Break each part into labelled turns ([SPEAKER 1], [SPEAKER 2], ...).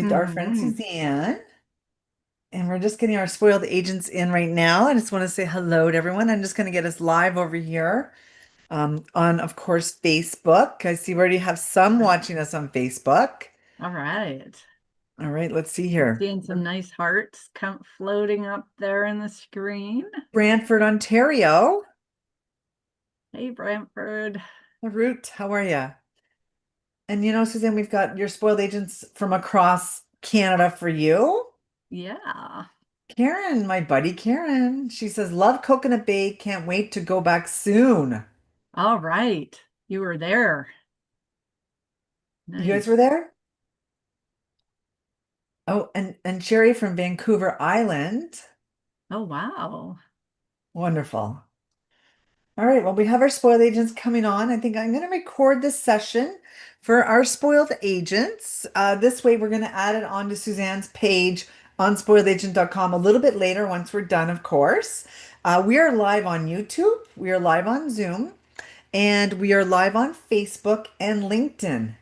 [SPEAKER 1] with our friend
[SPEAKER 2] Hmm.
[SPEAKER 1] Suzanne. And we're just getting our spoiled agents in right now. I just want to say hello to everyone. I'm just going to get us live over here on, of course, Facebook. I see we already have some watching us on Facebook.
[SPEAKER 2] All right.
[SPEAKER 1] All right, let's see
[SPEAKER 2] I'm
[SPEAKER 1] here.
[SPEAKER 2] seeing some nice hearts come floating up there in the screen.
[SPEAKER 1] Brantford, Ontario.
[SPEAKER 2] Hey, Brantford.
[SPEAKER 1] Root, how are you? And Suzanne, we've got your spoiled agents from across Canada for you.
[SPEAKER 2] Yeah.
[SPEAKER 1] Karen, my buddy Karen. She says, love Coconut Bay. Can't wait to go back soon.
[SPEAKER 2] All right. You were there.
[SPEAKER 1] You guys were
[SPEAKER 2] Nice.
[SPEAKER 1] there? Oh, and Sherry from Vancouver Island.
[SPEAKER 2] Oh, wow.
[SPEAKER 1] Wonderful. All right, well, we have our spoiled agents coming on. I think I'm going to record this session for our spoiled agents. This way, we're going to add it onto Suzanne's page on spoiledagent.com a little bit later once we're done, of course. We are live on YouTube, we are live on Zoom, and we are live on Facebook and LinkedIn.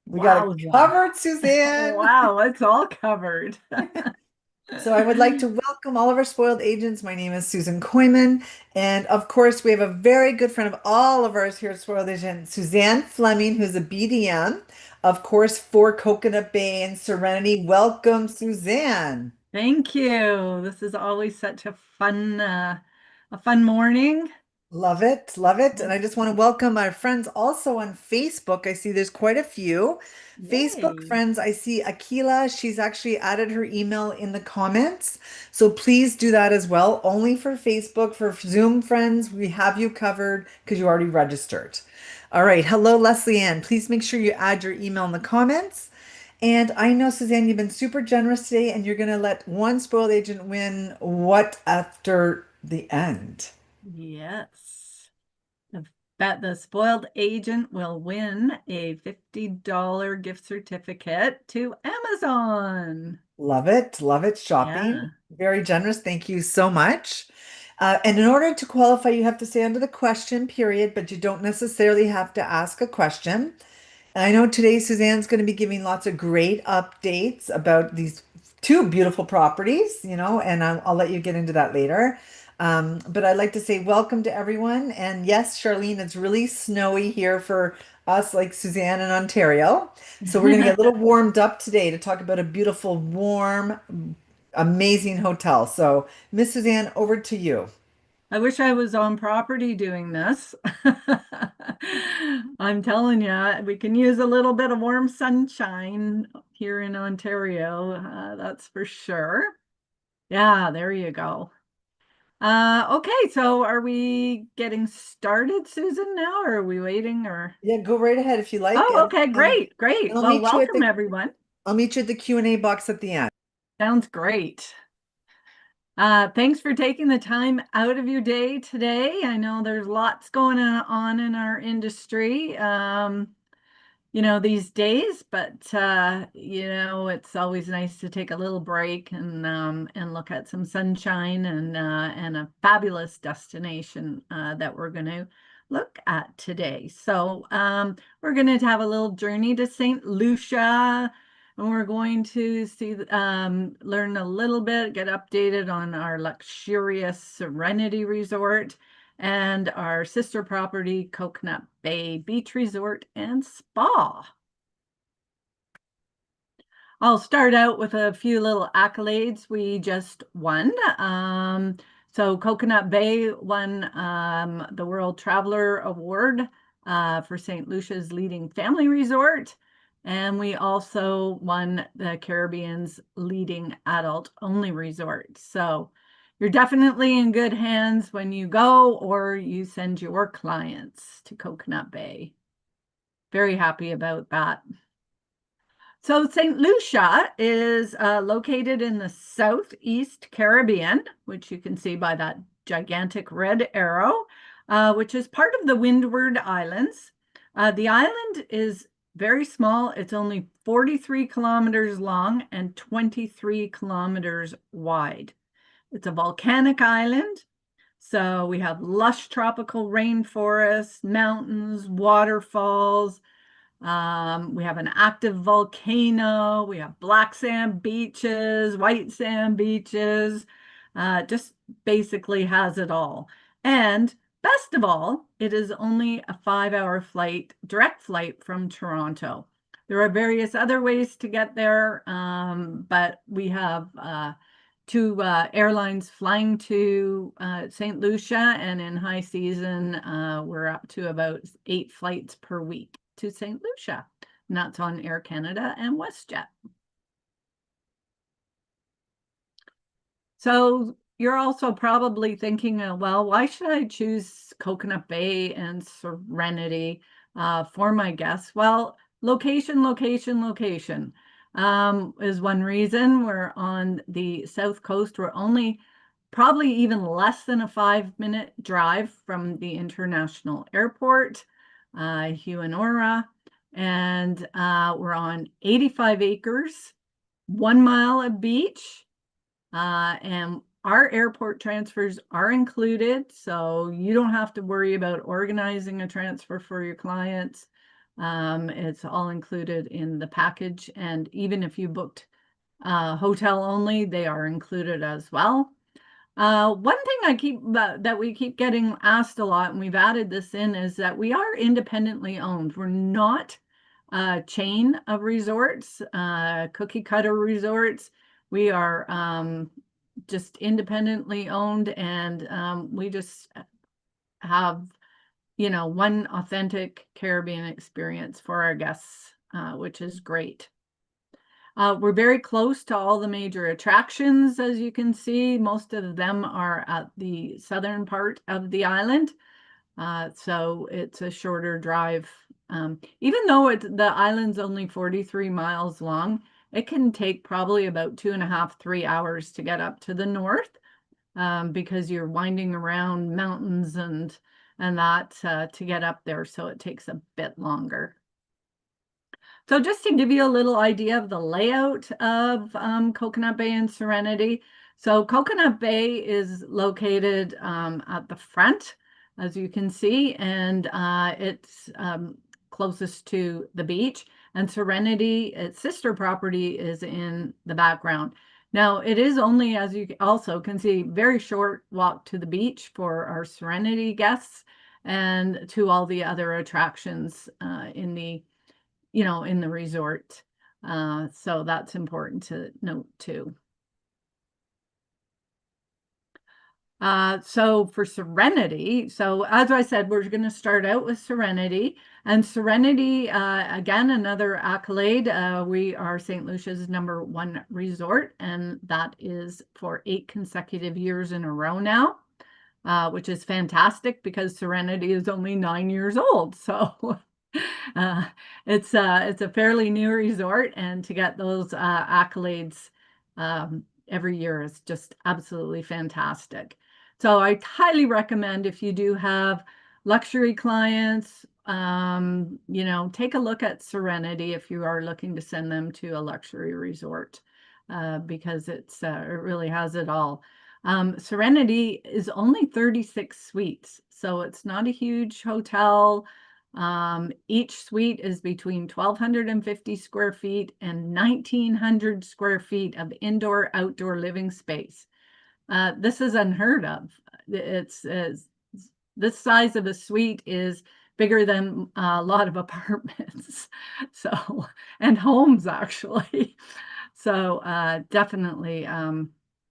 [SPEAKER 1] We got it
[SPEAKER 2] Wowza.
[SPEAKER 1] covered, Suzanne.
[SPEAKER 2] Wow, it's all covered.
[SPEAKER 1] So I would like to welcome all of our spoiled agents. My name is Susan Koyman. And of course, we have a very good friend of all of ours here at Spoiled Agent, Suzanne Fleming, who's a BDM, of course, for Coconut Bay and Serenity. Welcome, Suzanne.
[SPEAKER 2] Thank you. This is always such a fun morning.
[SPEAKER 1] Love it, love it. And I just want to welcome our friends also on Facebook. I see there's quite a few. Facebook
[SPEAKER 2] Yay.
[SPEAKER 1] friends, I see Akila. She's actually added her email in the comments. So please do that as well. Only for Facebook. For Zoom friends, we have you covered because you already registered. All right. Hello, Leslie Ann. Please make sure you add your email in the comments. And I know, Suzanne, you've been super generous today, and you're going to let one spoiled agent win what after the end?
[SPEAKER 2] Yes. The, that the spoiled agent will win a $50 gift certificate to Amazon.
[SPEAKER 1] Love it. Love it. Shopping.
[SPEAKER 2] Yeah.
[SPEAKER 1] Very generous. Thank you so much. And in order to qualify, you have to stay under the question period, but you don't necessarily have to ask a question. And I know today Suzanne's going to be giving lots of great updates about these two beautiful properties, and I'll let you get into that later. But I'd like to say welcome to everyone. And yes, Charlene, it's really snowy here for us, like Suzanne in Ontario. So we're going to get a little warmed up today to talk about a beautiful, warm, amazing hotel. So, Miss Suzanne, over to you.
[SPEAKER 2] I wish I was on property doing this. I'm telling you, we can use a little bit of warm sunshine here in Ontario. That's for sure. Yeah, there you go. Okay, so are we getting started, Susan, now, or are we waiting or?
[SPEAKER 1] Yeah, go right ahead if you like,
[SPEAKER 2] Oh,
[SPEAKER 1] and
[SPEAKER 2] okay, great,
[SPEAKER 1] and
[SPEAKER 2] great.
[SPEAKER 1] I'll
[SPEAKER 2] Well,
[SPEAKER 1] meet you at
[SPEAKER 2] welcome
[SPEAKER 1] the
[SPEAKER 2] everyone.
[SPEAKER 1] Q&A box at the end.
[SPEAKER 2] Sounds great. Thanks for taking the time out of your day today. I know there's lots going on in our industry, these days, but it's always nice to take a little break and look at some sunshine and a fabulous destination that we're going to look at today. So we're going to have a little journey to St. Lucia. And we're going to learn a little bit, get updated on our luxurious Serenity Resort and our sister property, Coconut Bay Beach Resort and Spa. I'll start out with a few little accolades we just won. So Coconut Bay won the World Traveler Award for St. Lucia's leading family resort. And we also won the Caribbean's leading adult only resort. So you're definitely in good hands when you go or you send your clients to Coconut Bay. Very happy about that. So St. Lucia is located in the Southeast Caribbean, which you can see by that gigantic red arrow, which is part of the Windward Islands. The island is very small. It's only 43 kilometers long and 23 kilometers wide. It's a volcanic island. So we have lush tropical rainforests, mountains, waterfalls, We have an active volcano. We have black sand beaches, white sand beaches. Just basically has it all. And best of all, it is only a 5 hour flight, direct flight from Toronto. There are various other ways to get there, but we have two airlines flying to St. Lucia, and in high season, we're up to about 8 flights per week to St. Lucia. And that's on Air Canada and WestJet. So you're also probably thinking, well, why should I choose Coconut Bay and Serenity for my guests? Well, location, location, location is one reason. We're on the south coast. We're only probably even less than a 5 minute drive from the international airport, Huonora, and we're on 85 acres, 1 mile of beach. And our airport transfers are included, so you don't have to worry about organizing a transfer for your clients. It's all included in the package, and even if you booked hotel only, they are included as well. One thing that we keep getting asked a lot, and we've added this in, is that we are independently owned. We're not a chain of resorts, cookie cutter resorts. We are just independently owned, and we just have, one authentic Caribbean experience for our guests, which is great. We're very close to all the major attractions, as you can see. Most of them are at the southern part of the island. So it's a shorter drive. Even though the island's only 43 miles long, it can take probably about 2.5, 3 hours to get up to the north, because you're winding around mountains and that to get up there. So it takes a bit longer. So just to give you a little idea of the layout of Coconut Bay and Serenity. So Coconut Bay is located at the front, as you can see, and it's closest to the beach. And Serenity, its sister property, is in the background. Now, it is only, as you also can see, very short walk to the beach for our Serenity guests and to all the other attractions in the resort. So that's important to note too. So for Serenity, so as I said, we're going to start out with Serenity. And Serenity, again, another accolade. We are St. Lucia's #1 resort, and that is for 8 consecutive years in a row now. Which is fantastic because Serenity is only 9 years old. So uh, it's a fairly new resort, and to get those accolades every year is just absolutely fantastic. So I highly recommend, if you do have luxury clients, take a look at Serenity if you are looking to send them to a luxury resort, because it really has it all. Serenity is only 36 suites, so it's not a huge hotel. Each suite is between 1,250 square feet and 1,900 square feet of indoor outdoor living space. This is unheard of. It's this size of a suite is bigger than a lot of apartments, so, and homes actually. So definitely,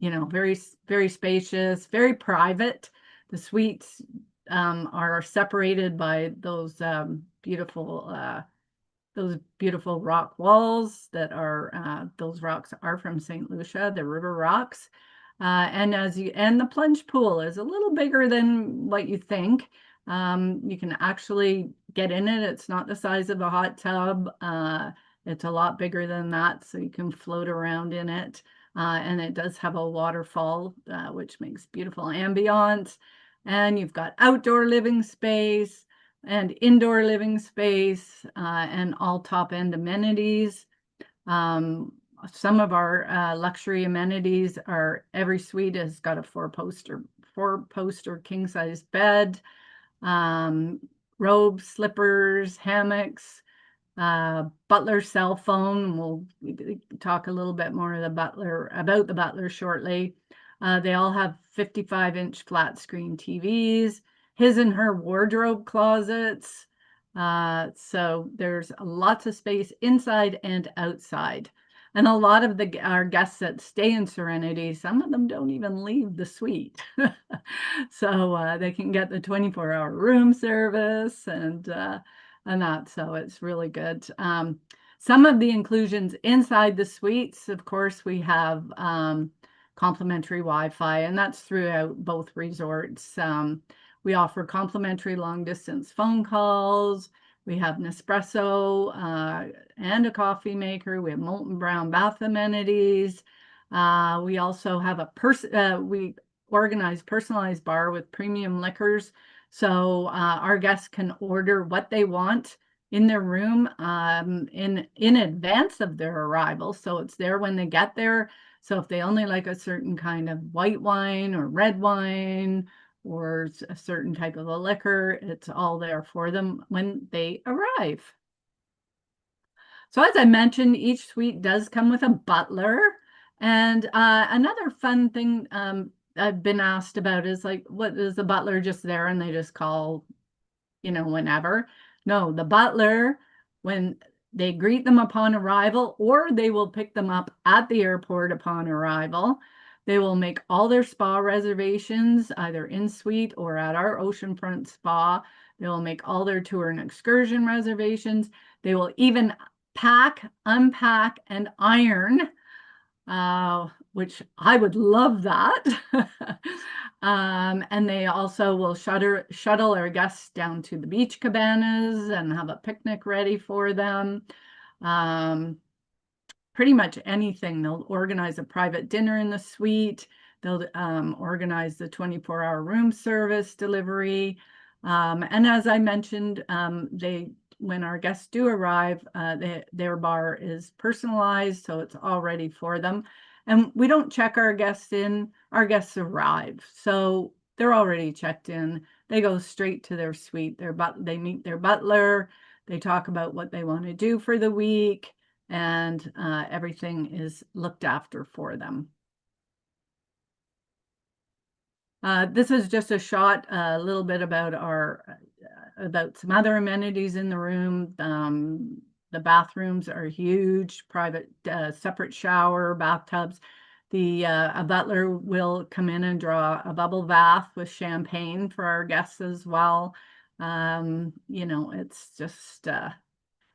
[SPEAKER 2] very, very spacious, very private. The suites are separated by those beautiful rock walls that are those rocks are from St. Lucia, the river rocks. And the plunge pool is a little bigger than what you think. You can actually get in it. It's not the size of a hot tub. It's a lot bigger than that, so you can float around in it. And it does have a waterfall, which makes beautiful ambiance. And you've got outdoor living space and indoor living space, and all top-end amenities. Some of our luxury amenities are every suite has got a four-poster king-size bed, robes, slippers, hammocks, Butler cell phone. We'll talk a little bit more of the Butler about the Butler shortly. They all have 55-inch flat screen TVs, his and her wardrobe closets. So there's lots of space inside and outside. And a lot of our guests that stay in Serenity, some of them don't even leave the suite. So they can get the 24-hour room service and that. So it's really good. Some of the inclusions inside the suites, of course, we have complimentary Wi-Fi, and that's throughout both resorts. We offer complimentary long-distance phone calls. We have Nespresso and a coffee maker. We have molten brown bath amenities. We also have we organize personalized bar with premium liquors. So our guests can order what they want in their room in advance of their arrival. So it's there when they get there. So if they only like a certain kind of white wine or red wine or a certain type of a liquor, it's all there for them when they arrive. So as I mentioned, each suite does come with a butler. And another fun thing I've been asked about is like, what is the butler just there and they just call, whenever? No, the butler, when they greet them upon arrival, or they will pick them up at the airport upon arrival. They will make all their spa reservations, either in suite or at our oceanfront spa. They will make all their tour and excursion reservations. They will even pack, unpack, and iron, which I would love that. And they also will shuttle our guests down to the beach cabanas and have a picnic ready for them. Pretty much anything. They'll organize a private dinner in the suite. They'll organize the 24-hour room service delivery. And as I mentioned, when our guests do arrive, their bar is personalized, so it's all ready for them. And we don't check our guests in, our guests arrive. So they're already checked in. They go straight to their suite. They meet their butler. They talk about what they want to do for the week, and everything is looked after for them. This is just a shot, a little bit about about some other amenities in the room. The bathrooms are huge, private, separate shower, bathtubs. A butler will come in and draw a bubble bath with champagne for our guests as well. It's just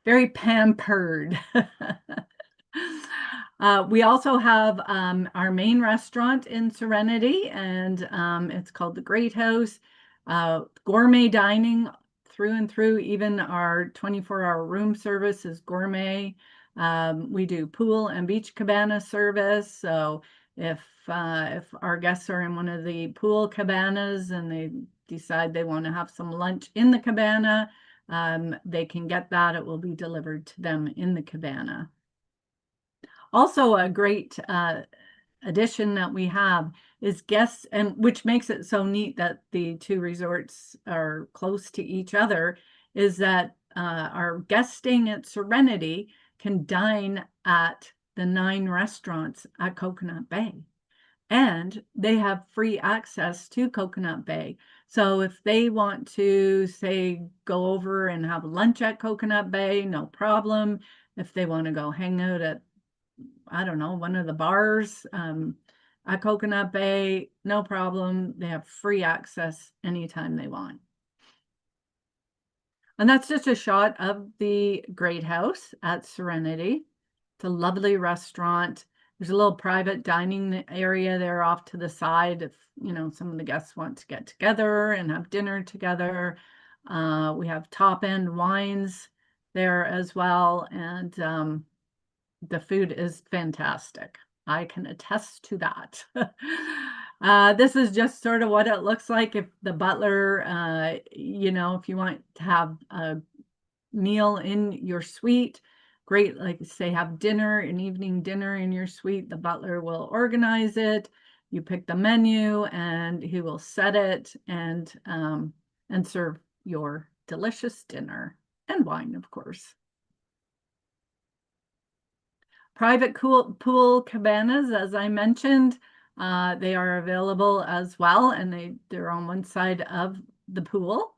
[SPEAKER 2] very pampered. We also have our main restaurant in Serenity, and it's called the Great House. Gourmet dining through and through. Even our 24-hour room service is gourmet. We do pool and beach cabana service. So if our guests are in one of the pool cabanas and they decide they want to have some lunch in the cabana, they can get that. It will be delivered to them in the cabana. Also, a great addition that we have is guests, and which makes it so neat that the two resorts are close to each other, is that our guests staying at Serenity can dine at the 9 restaurants at Coconut Bay. And they have free access to Coconut Bay. So if they want to, say, go over and have lunch at Coconut Bay, no problem. If they want to go hang out at, I don't know, one of the bars at Coconut Bay, no problem. They have free access anytime they want. And that's just a shot of the Great House at Serenity. It's a lovely restaurant. There's a little private dining area there off to the side if, some of the guests want to get together and have dinner together. We have top-end wines there as well, and the food is fantastic. I can attest to that. This is just sort of what it looks like if the butler, if you want to have a meal in your suite, great, like say have dinner, an evening dinner in your suite, the butler will organize it. You pick the menu and he will set it and serve your delicious dinner and wine, of course. Private pool cabanas, as I mentioned, they are available as well, and they're on one side of the pool.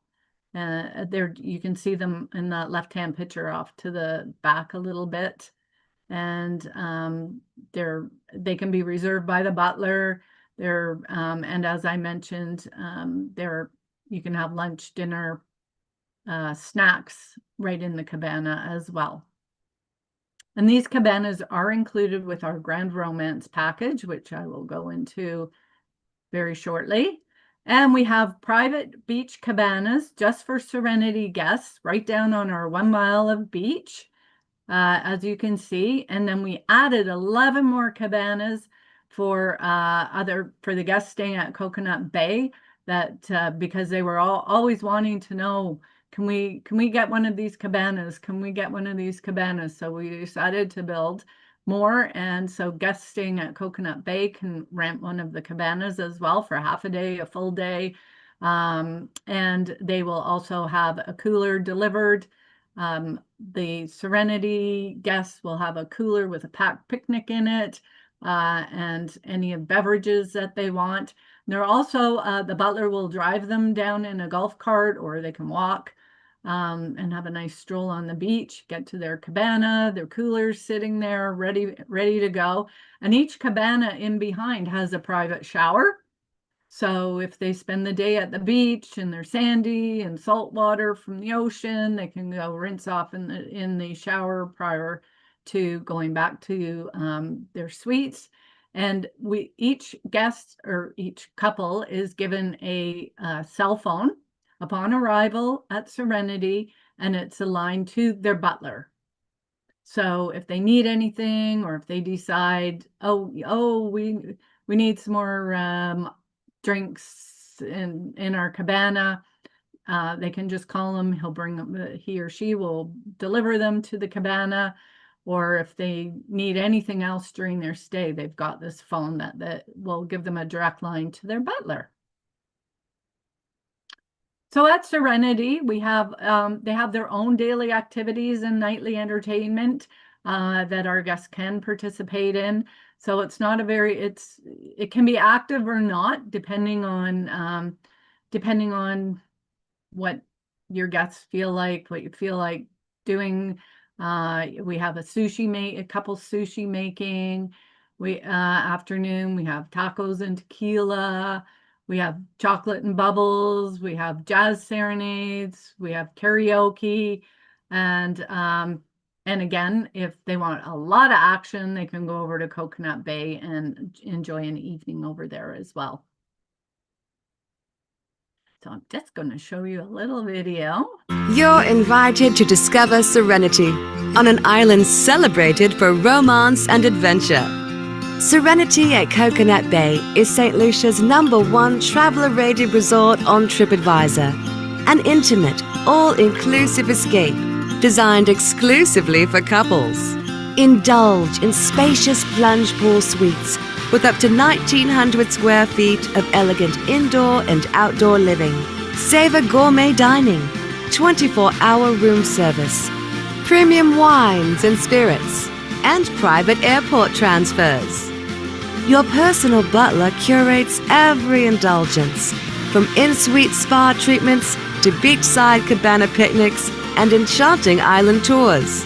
[SPEAKER 2] There you can see them in that left-hand picture off to the back a little bit, and they can be reserved by the butler. And as I mentioned, you can have lunch, dinner, snacks right in the cabana as well. And these cabanas are included with our Grand Romance package, which I will go into very shortly. And we have private beach cabanas just for Serenity guests right down on our 1 mile of beach, as you can see. And then we added 11 more cabanas for the guests staying at Coconut Bay, that because they were always wanting to know, can we get one of these cabanas? Can we get one of these cabanas? So we decided to build more, and so guests staying at Coconut Bay can rent one of the cabanas as well for half a day, a full day. And they will also have a cooler delivered. The Serenity guests will have a cooler with a packed picnic in it, and any beverages that they want. They're also, the butler will drive them down in a golf cart, or they can walk and have a nice stroll on the beach, get to their cabana, their coolers sitting there ready to go. And each cabana in behind has a private shower. So if they spend the day at the beach and they're sandy and salt water from the ocean, they can go rinse off in the shower prior to going back to their suites. And each guest or each couple is given a cell phone upon arrival at Serenity, and it's aligned to their butler. So if they need anything, or if they decide, we need some more drinks in our cabana, they can just call him. He'll bring them. He or she will deliver them to the cabana. Or if they need anything else during their stay, they've got this phone that will give them a direct line to their butler. So at Serenity, they have their own daily activities and nightly entertainment that our guests can participate in. So it's not it can be active or not, depending on what your guests feel like, what you feel like doing. We have a couple sushi making. Afternoon, we have tacos and tequila. We have chocolate and bubbles. We have jazz serenades. We have karaoke. And again, if they want a lot of action, they can go over to Coconut Bay and enjoy an evening over there as well. So I'm just going to show you a little video.
[SPEAKER 3] You're invited to discover Serenity on an island celebrated for romance and adventure. Serenity at Coconut Bay is St. Lucia's #1 traveler-rated resort on TripAdvisor. An intimate, all-inclusive escape designed exclusively for couples. Indulge in spacious plunge pool suites with up to 1,900 square feet of elegant indoor and outdoor living. Savor gourmet dining, 24-hour room service, premium wines and spirits, and private airport transfers. Your personal butler curates every indulgence, from in-suite spa treatments to beachside cabana picnics and enchanting island tours.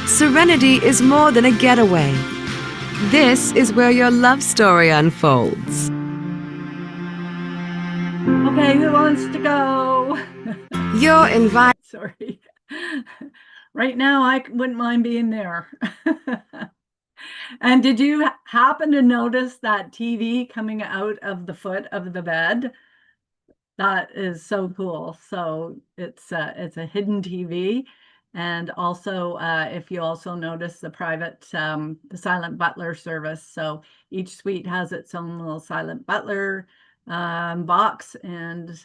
[SPEAKER 3] Serenity is more than a getaway. This is where your love story unfolds.
[SPEAKER 2] Okay, who wants to go?
[SPEAKER 3] You're invited.
[SPEAKER 2] Sorry. Right now, I wouldn't mind being there. And did you happen to notice that TV coming out of the foot of the bed? That is so cool. So it's a hidden TV. And also, if you also notice the the silent butler service. So each suite has its own little silent butler box. And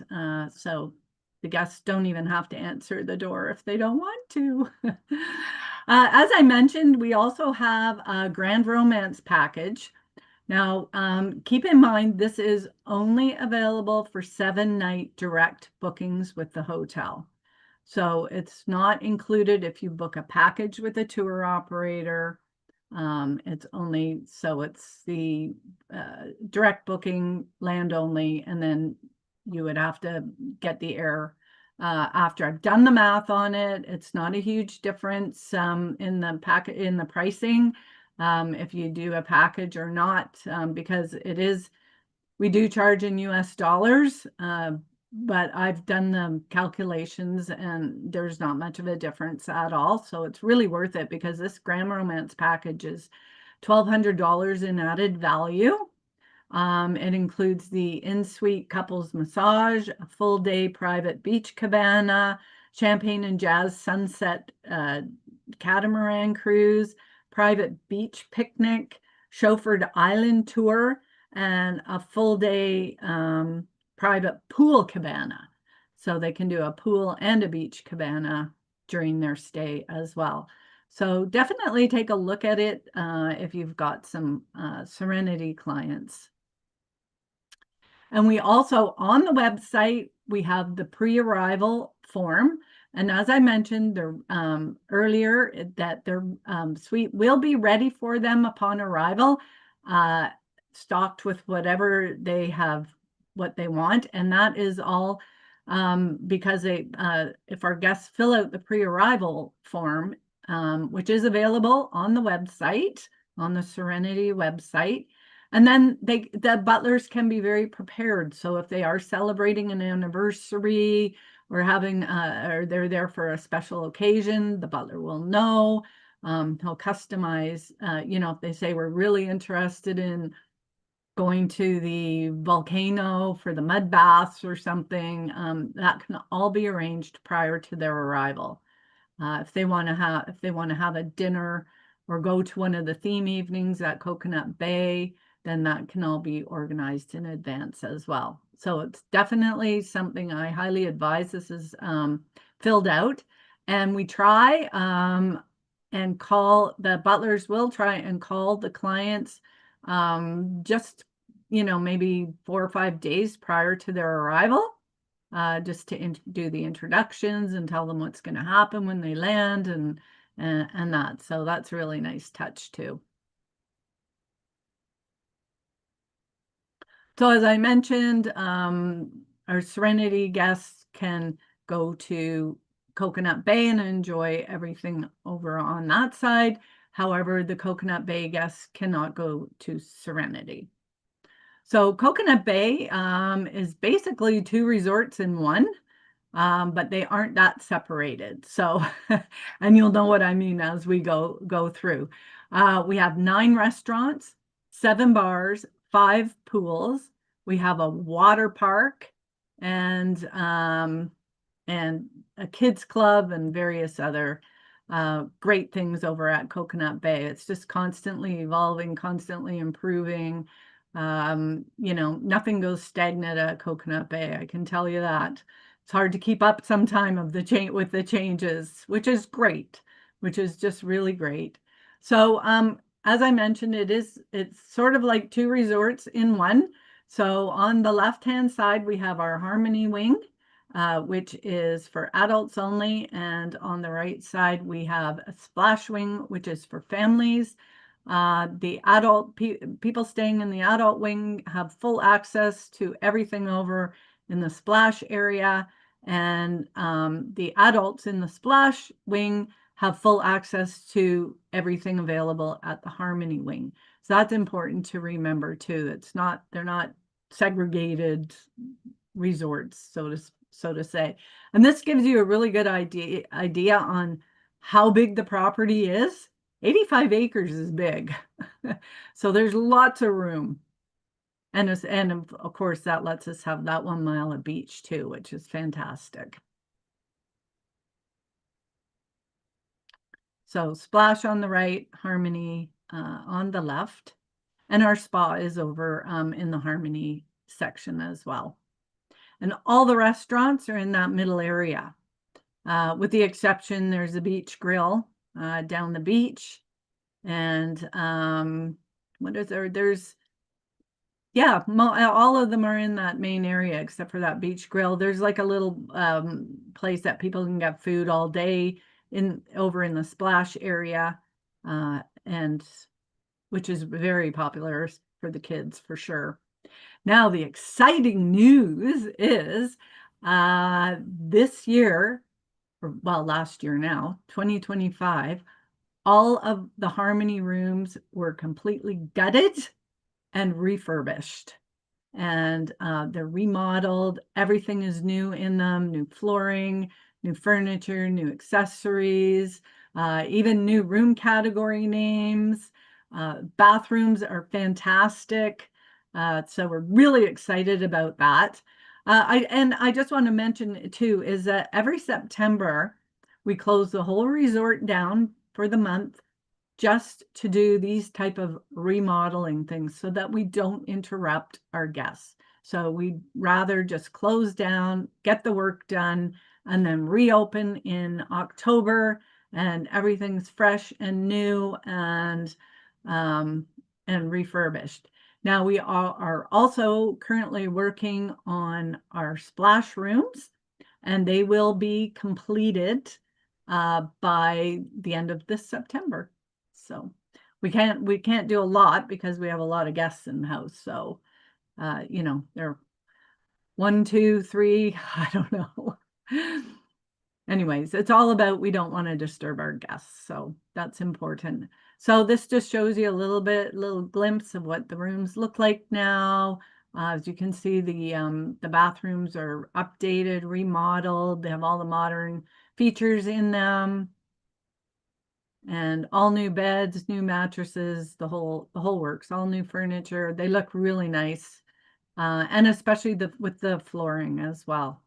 [SPEAKER 2] so the guests don't even have to answer the door if they don't want to. As I mentioned, we also have a Grand Romance package. Now, keep in mind, this is only available for 7-night direct bookings with the hotel. So it's not included if you book a package with a tour operator. It's only, so it's the direct booking, land only, and then you would have to get the air after. I've done the math on it. It's not a huge difference in the pricing if you do a package or not, because we do charge in US dollars, but I've done the calculations and there's not much of a difference at all. So it's really worth it because this Grand Romance package is $1,200 in added value. It includes the in-suite couples massage, a full-day private beach cabana, champagne and jazz sunset catamaran cruise, private beach picnic, chauffeured island tour, and a full-day private pool cabana. So they can do a pool and a beach cabana during their stay as well. So definitely take a look at it if you've got some Serenity clients. And we also, on the website, we have the pre-arrival form. And as I mentioned earlier, that their suite will be ready for them upon arrival, stocked with whatever they have, what they want. And that is all because if our guests fill out the pre-arrival form, which is available on the website, on the Serenity website, and then the butlers can be very prepared. So if they are celebrating an anniversary or or they're there for a special occasion, the butler will know. He'll customize, if they say we're really interested in going to the volcano for the mud baths or something, that can all be arranged prior to their arrival. If they want to have a dinner or go to one of the theme evenings at Coconut Bay, then that can all be organized in advance as well. So it's definitely something I highly advise. This is filled out, and we try and call, the butlers will try and call the clients just, maybe 4 or 5 days prior to their arrival, just to do the introductions and tell them what's going to happen when they land and that. So that's a really nice touch too. So as I mentioned, our Serenity guests can go to Coconut Bay and enjoy everything over on that side. However, the Coconut Bay guests cannot go to Serenity. So Coconut Bay is basically 2 resorts in one, but they aren't that separated. So, and you'll know what I mean as we go through. We have 9 restaurants, 7 bars, 5 pools. We have a water park and a kids club and various other great things over at Coconut Bay. It's just constantly evolving, constantly improving. Nothing goes stagnant at Coconut Bay, I can tell you that. It's hard to keep up sometime with the changes, which is great, which is just really great. So as I mentioned, it's sort of like 2 resorts in one. So on the left-hand side, we have our Harmony Wing, which is for adults only. And on the right side, we have a Splash Wing, which is for families. The adult people staying in the adult wing have full access to everything over in the splash area, and the adults in the Splash Wing have full access to everything available at the Harmony Wing. So that's important to remember too. They're not segregated resorts, so to say. And this gives you a really good idea on how big the property is. 85 acres is big. So there's lots of room. And of course, that lets us have that 1 mile of beach too, which is fantastic. So Splash on the right, Harmony on the left. And our spa is over in the Harmony section as well. And all the restaurants are in that middle area. With the exception, there's a beach grill down the beach. And what is there? Yeah, all of them are in that main area except for that beach grill. There's like a little place that people can get food all day over in the Splash area. and which is very popular for the kids for sure. Now, the exciting news is this year, or well, last year now, 2025, all of the Harmony rooms were completely gutted and refurbished. And they're remodeled. Everything is new in them, new flooring, new furniture, new accessories, even new room category names. Bathrooms are fantastic. So we're really excited about that. I just want to mention too is that every September we close the whole resort down for the month just to do these type of remodeling things so that we don't interrupt our guests. So we'd rather just close down, get the work done, and then reopen in October, and everything's fresh and new and refurbished. Now we are also currently working on our splash rooms, and they will be completed by the end of this September. So we can't do a lot because we have a lot of guests in the house. So they're 1, 2, 3, I don't know. Anyways, it's all about we don't want to disturb our guests. So that's important. So this just shows you a little glimpse of what the rooms look like now. As you can see, the bathrooms are updated, remodeled. They have all the modern features in them. And all new beds, new mattresses, the whole works, all new furniture. They look really nice. And especially with the flooring as well.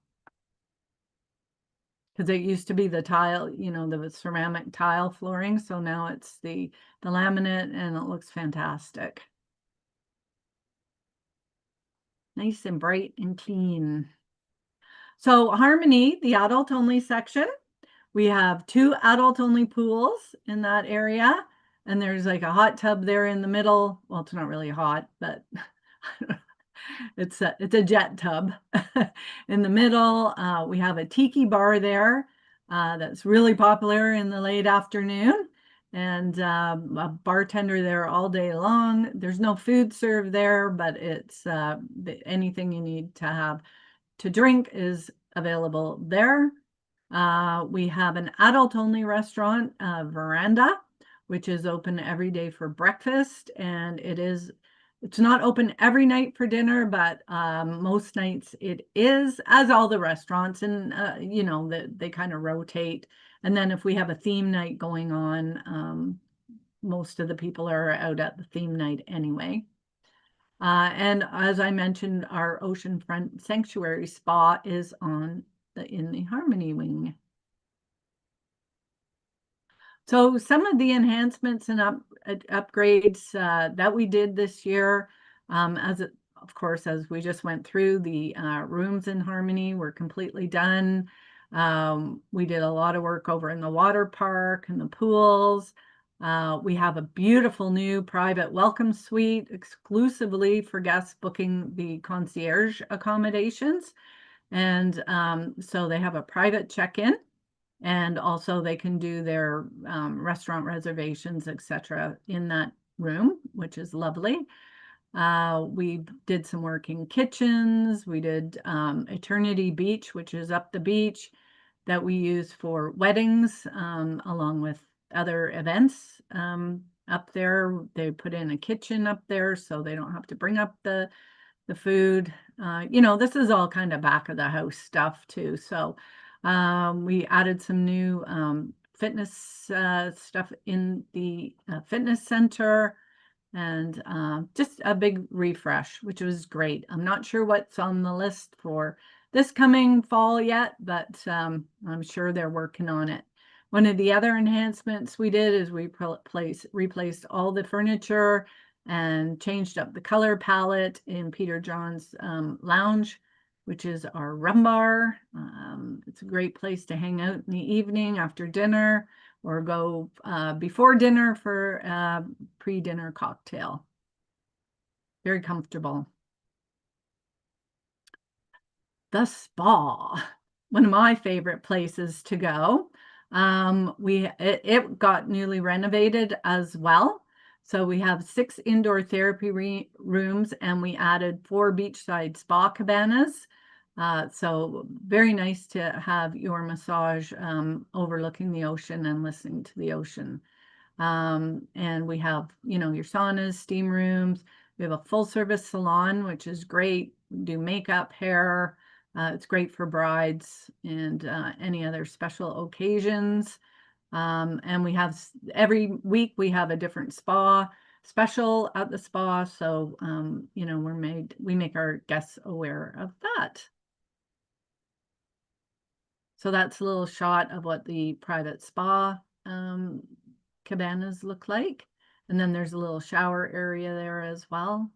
[SPEAKER 2] Because it used to be the tile, the ceramic tile flooring. So now it's the laminate, and it looks fantastic. Nice and bright and clean. So Harmony, the adult only section, we have 2 adult only pools in that area. And there's like a hot tub there in the middle. Well, it's not really hot, but it's a jet tub in the middle. We have a tiki bar there that's really popular in the late afternoon, and a bartender there all day long. There's no food served there, but it's anything you need to have to drink is available there. We have an adult-only restaurant, Veranda, which is open every day for breakfast, and it's not open every night for dinner, but most nights it is, as all the restaurants, and they kind of rotate. And then if we have a theme night going on, most of the people are out at the theme night anyway. And as I mentioned, our oceanfront sanctuary spa is in the Harmony wing. So some of the enhancements and upgrades that we did this year, of course, as we just went through, the rooms in Harmony were completely done. We did a lot of work over in the water park and the pools. We have a beautiful new private welcome suite exclusively for guests booking the concierge accommodations. And so they have a private check-in, and also they can do their restaurant reservations, etc., in that room, which is lovely. We did some work in kitchens. We did Eternity Beach, which is up the beach, that we use for weddings, along with other events up there. They put in a kitchen up there so they don't have to bring up the food. This is all kind of back of the house stuff too. So we added some new fitness stuff in the fitness center, and just a big refresh, which was great. I'm not sure what's on the list for this coming fall yet, but I'm sure they're working on it. One of the other enhancements we did is we replaced all the furniture and changed up the color palette in Peter John's lounge, which is our rum bar. It's a great place to hang out in the evening after dinner, or go before dinner for a pre-dinner cocktail. Very comfortable. The spa, one of my favorite places to go. It got newly renovated as well. So we have 6 indoor therapy rooms, and we added 4 beachside spa cabanas. So very nice to have your massage overlooking the ocean and listening to the ocean. And we have, your saunas, steam rooms. We have a full service salon, which is great. We do makeup, hair. It's great for brides and any other special occasions. And we have every week we have a different spa special at the spa. So, we make our guests aware of that. So that's a little shot of what the private spa cabanas look like. And then there's a little shower area there as well.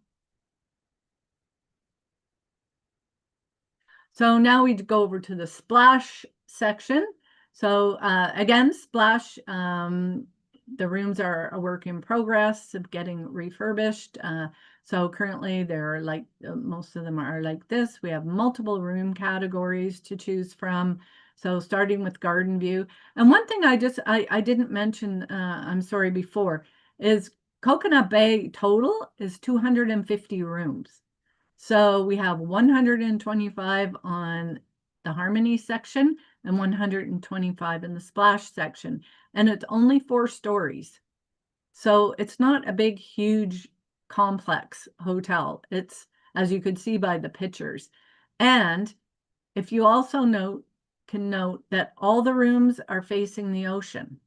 [SPEAKER 2] So now we go over to the splash section. So again, splash, the rooms are a work in progress of getting refurbished. So currently they're like, most of them are like this. We have multiple room categories to choose from. So starting with garden view. And one thing I didn't mention, I'm sorry, before, is Coconut Bay total is 250 rooms. So we have 125 on the Harmony section and 125 in the Splash section. And it's only 4 stories. So it's not a big, huge complex hotel. It's, as you could see by the pictures. And if you also can note that all the rooms are facing the ocean.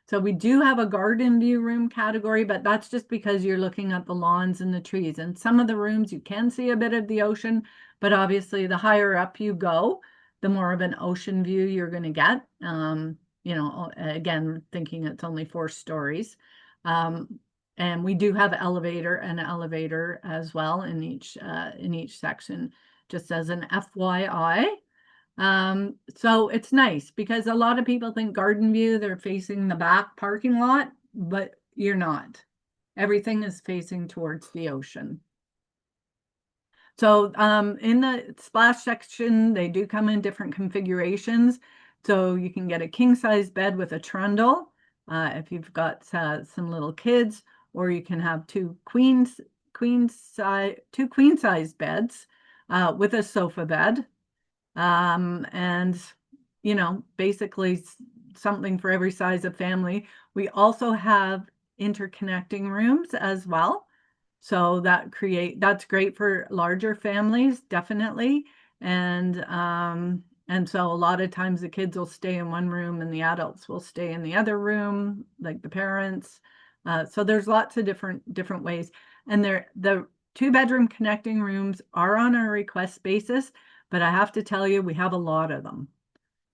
[SPEAKER 2] So we do have a garden view room category, but that's just because you're looking at the lawns and the trees. And some of the rooms you can see a bit of the ocean, but obviously the higher up you go, the more of an ocean view you're going to get. Again, thinking it's only 4 stories. And we do have an elevator as well in each section, just as an FYI. So it's nice because a lot of people think garden view, they're facing the back parking lot, but you're not. Everything is facing towards the ocean. So in the splash section, they do come in different configurations. So you can get a king size bed with a trundle if you've got some little kids, or you can have 2 queen size beds with a sofa bed. And basically something for every size of family. We also have interconnecting rooms as well. So that's great for larger families, definitely. And so a lot of times the kids will stay in one room and the adults will stay in the other room, like the parents. So there's lots of different ways. And the 2-bedroom connecting rooms are on a request basis, but I have to tell you, we have a lot of them.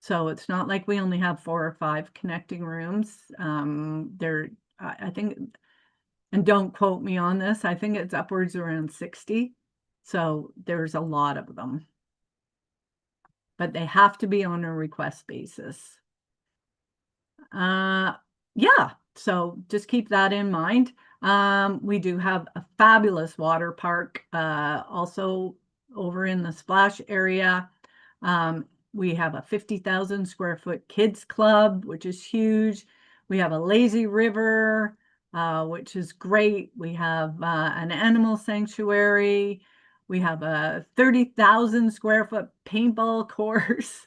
[SPEAKER 2] So it's not like we only have 4 or 5 connecting rooms. I think, and don't quote me on this, I think it's upwards around 60. So there's a lot of them. But they have to be on a request basis. Yeah, so just keep that in mind. We do have a fabulous water park also over in the splash area. We have a 50,000 square foot kids club, which is huge. We have a lazy river, which is great. We have an animal sanctuary. We have a 30,000 square foot paintball course.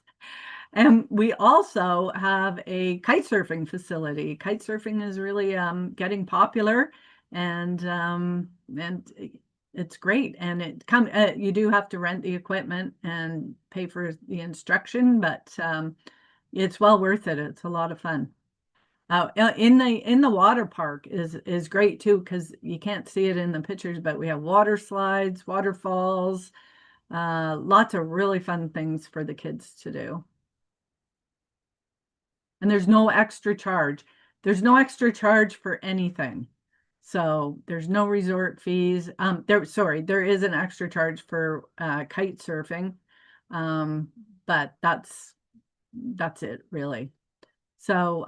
[SPEAKER 2] And we also have a kite surfing facility. Kite surfing is really getting popular, and it's great. And you do have to rent the equipment and pay for the instruction, but it's well worth it. It's a lot of fun. In the water park is great too, because you can't see it in the pictures, but we have water slides, waterfalls, lots of really fun things for the kids to do. And there's no extra charge. There's no extra charge for anything. So there's no resort fees. There is an extra charge for kite surfing. But that's it really. So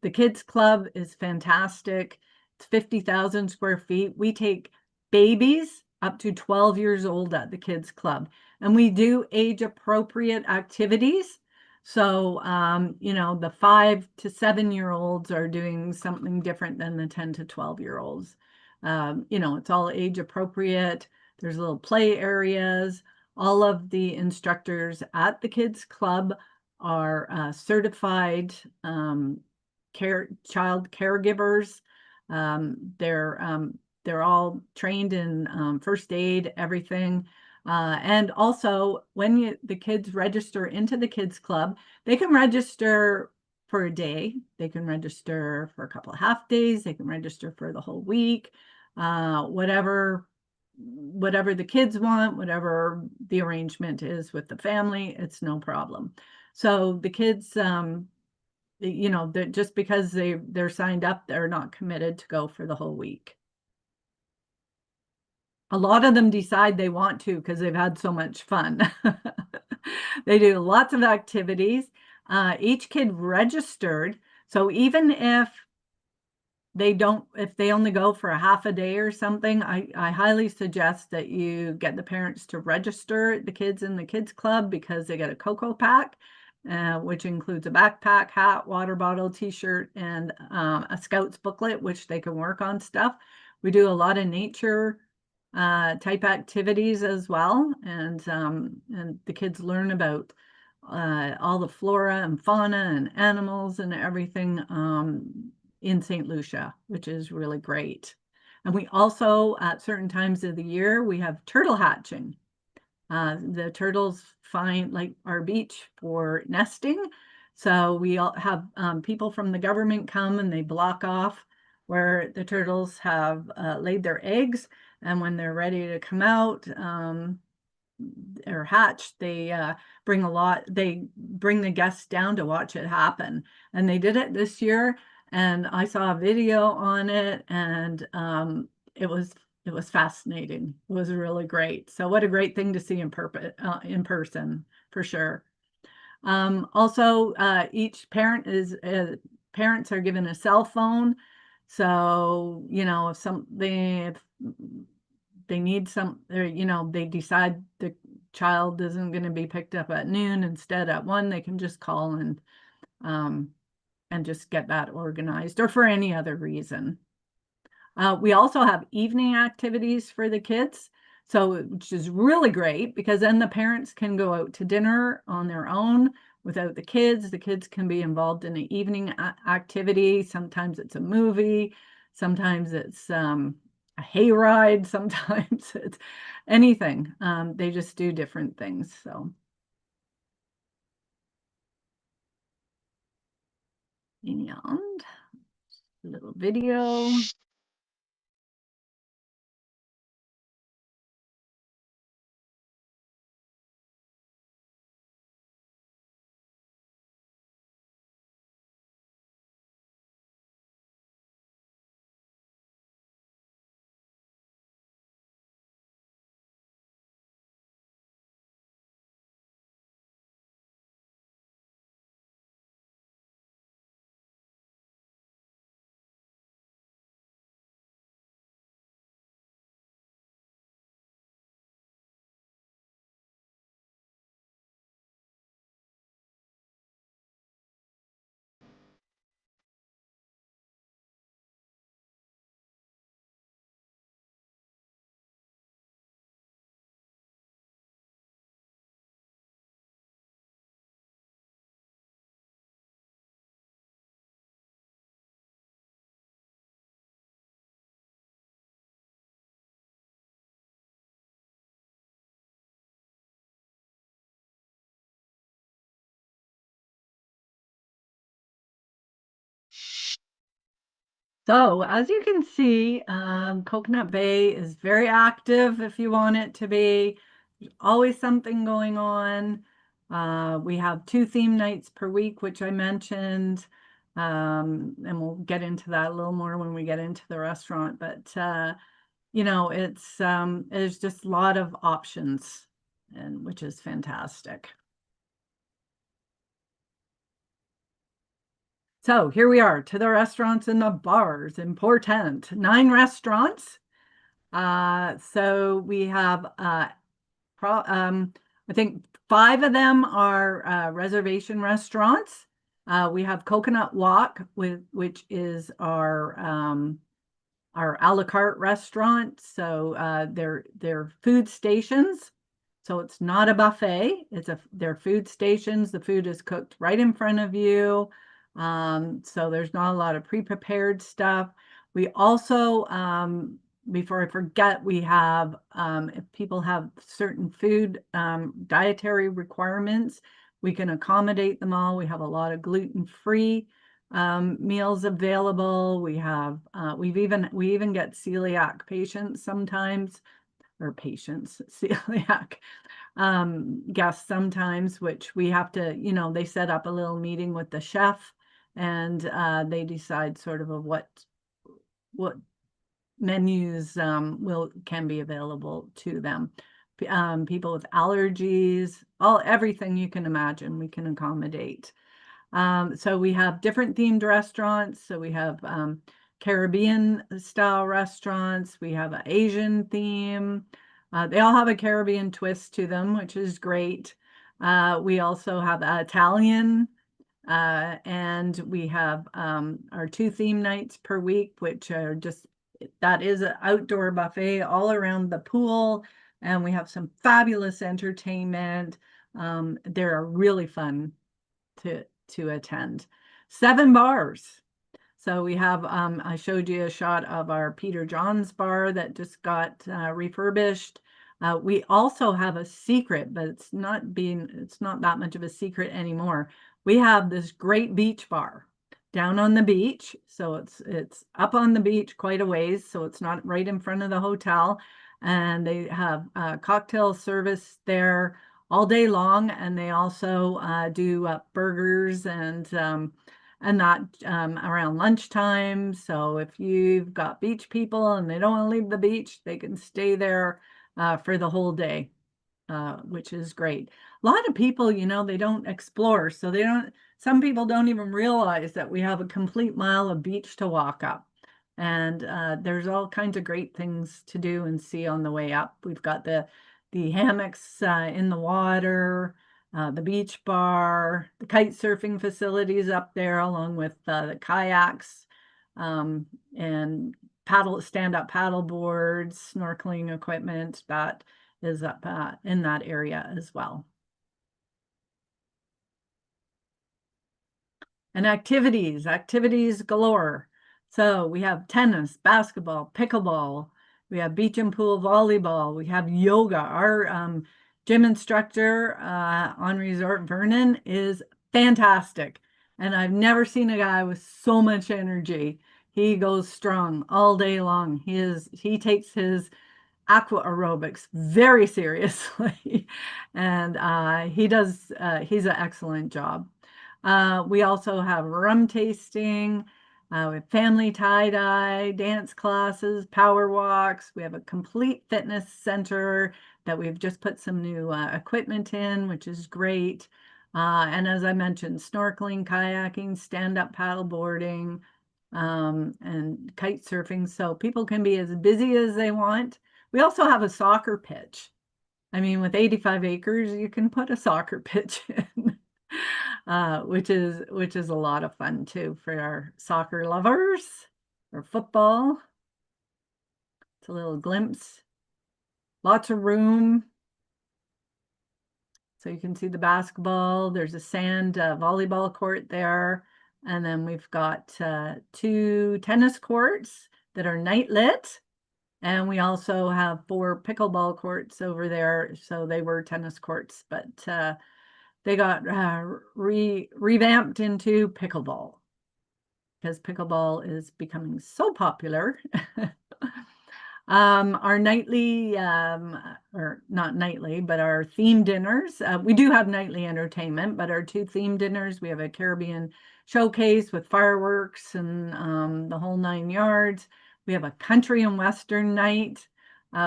[SPEAKER 2] the kids club is fantastic. It's 50,000 square feet. We take babies up to 12 years old at the kids club, and we do age appropriate activities. So, you know, the 5 to 7-year-olds are doing something different than the 10 to 12-year-olds. You know, it's all age appropriate. There's little play areas. All of the instructors at the kids club are certified child caregivers. They're all trained in first aid, everything. And also, when the kids register into the kids club, they can register for a day, they can register for a couple of half days, they can register for the whole week, whatever the kids want, whatever the arrangement is with the family, it's no problem. So the kids, you know, just because they're signed up, they're not committed to go for the whole week. A lot of them decide they want to because they've had so much fun. They do lots of activities. Each kid registered. So even if they only go for a half a day or something, I highly suggest that you get the parents to register the kids in the kids club, because they get a cocoa pack, which includes a backpack, hat, water bottle, t-shirt, and a Scouts booklet, which they can work on stuff. We do a lot of nature type activities as well, and the kids learn about all the flora and fauna and animals and everything in St. Lucia, which is really great. And we also, at certain times of the year, we have turtle hatching. The turtles find like our beach for nesting. So we all have people from the government come and they block off where the turtles have laid their eggs. And when they're ready to come out, or hatched, they bring the guests down to watch it happen. And they did it this year, and I saw a video on it, and it was fascinating. It was really great. So what a great thing to see in person, for sure. Also, each parents are given a cell phone. So, you know, if they need some, or, you know, they decide the child isn't going to be picked up at noon, instead at 1, they can just call and just get that organized, or for any other reason. We also have evening activities for the kids, so which is really great, because then the parents can go out to dinner on their own without the kids. The kids can be involved in an evening activity. Sometimes it's a movie, sometimes it's a hayride, sometimes it's anything. They just do different things. So, and a little video. So as you can see, Coconut Bay is very active if you want it to be. There's always something going on. We have 2 theme nights per week, which I mentioned. And we'll get into that a little more when we get into the restaurant. But you know, there's just a lot of options, and which is fantastic. So here we are to the restaurants and the bars. Important. 9 restaurants. So we have I think 5 of them are reservation restaurants. We have Coconut Walk, which is our a la carte restaurant. So they're food stations. So it's not a buffet. They're food stations. The food is cooked right in front of you. So there's not a lot of pre-prepared stuff. We also, before I forget, we have if people have certain food dietary requirements, we can accommodate them all. We have a lot of gluten-free meals available. We even get celiac patients sometimes, or patients, celiac guests sometimes, which we have to, they set up a little meeting with the chef, and they decide sort of what menus can be available to them. People with allergies, everything you can imagine, we can accommodate. So we have different themed restaurants. So we have Caribbean style restaurants. We have an Asian theme. They all have a Caribbean twist to them, which is great. We also have Italian, and we have our 2 theme nights per week, which are that is an outdoor buffet all around the pool. And we have some fabulous entertainment. They're really fun to attend. 7 bars. So we have, I showed you a shot of our Peter John's bar that just got refurbished. We also have a secret, but it's not that much of a secret anymore. We have this great beach bar down on the beach. So it's up on the beach quite a ways. So it's not right in front of the hotel. And they have cocktail service there all day long. And they also do burgers and that around lunchtime. So if you've got beach people and they don't want to leave the beach, they can stay there for the whole day, which is great. A lot of people, they don't explore. So some people don't even realize that we have a complete mile of beach to walk up. And there's all kinds of great things to do and see on the way up. We've got the hammocks in the water, the beach bar, the kite surfing facilities up there, along with the kayaks and stand-up paddle boards, snorkeling equipment that is up in that area as well. And activities galore. So we have tennis, basketball, pickleball. We have beach and pool volleyball. We have yoga. Our gym instructor on Resort Vernon is fantastic. And I've never seen a guy with so much energy. He goes strong all day long. He takes his aqua aerobics very seriously. And he's an excellent job. We also have rum tasting, with family tie-dye, dance classes, power walks. We have a complete fitness center that we've just put some new equipment in, which is great. And as I mentioned, snorkeling, kayaking, stand-up paddle boarding, and kite surfing. So people can be as busy as they want. We also have a soccer pitch. I mean, with 85 acres, you can put a soccer pitch in. Which is a lot of fun too for our soccer lovers or football. It's a little glimpse. Lots of room. So you can see the basketball. There's a sand volleyball court there. And then we've got 2 tennis courts that are night lit. And we also have 4 pickleball courts over there. So they were tennis courts, but they got revamped into pickleball because pickleball is becoming so popular. Our nightly, or not nightly, but our theme dinners, we do have nightly entertainment, but our 2 theme dinners, we have a Caribbean showcase with fireworks and the whole 9 yards. We have a country and western night,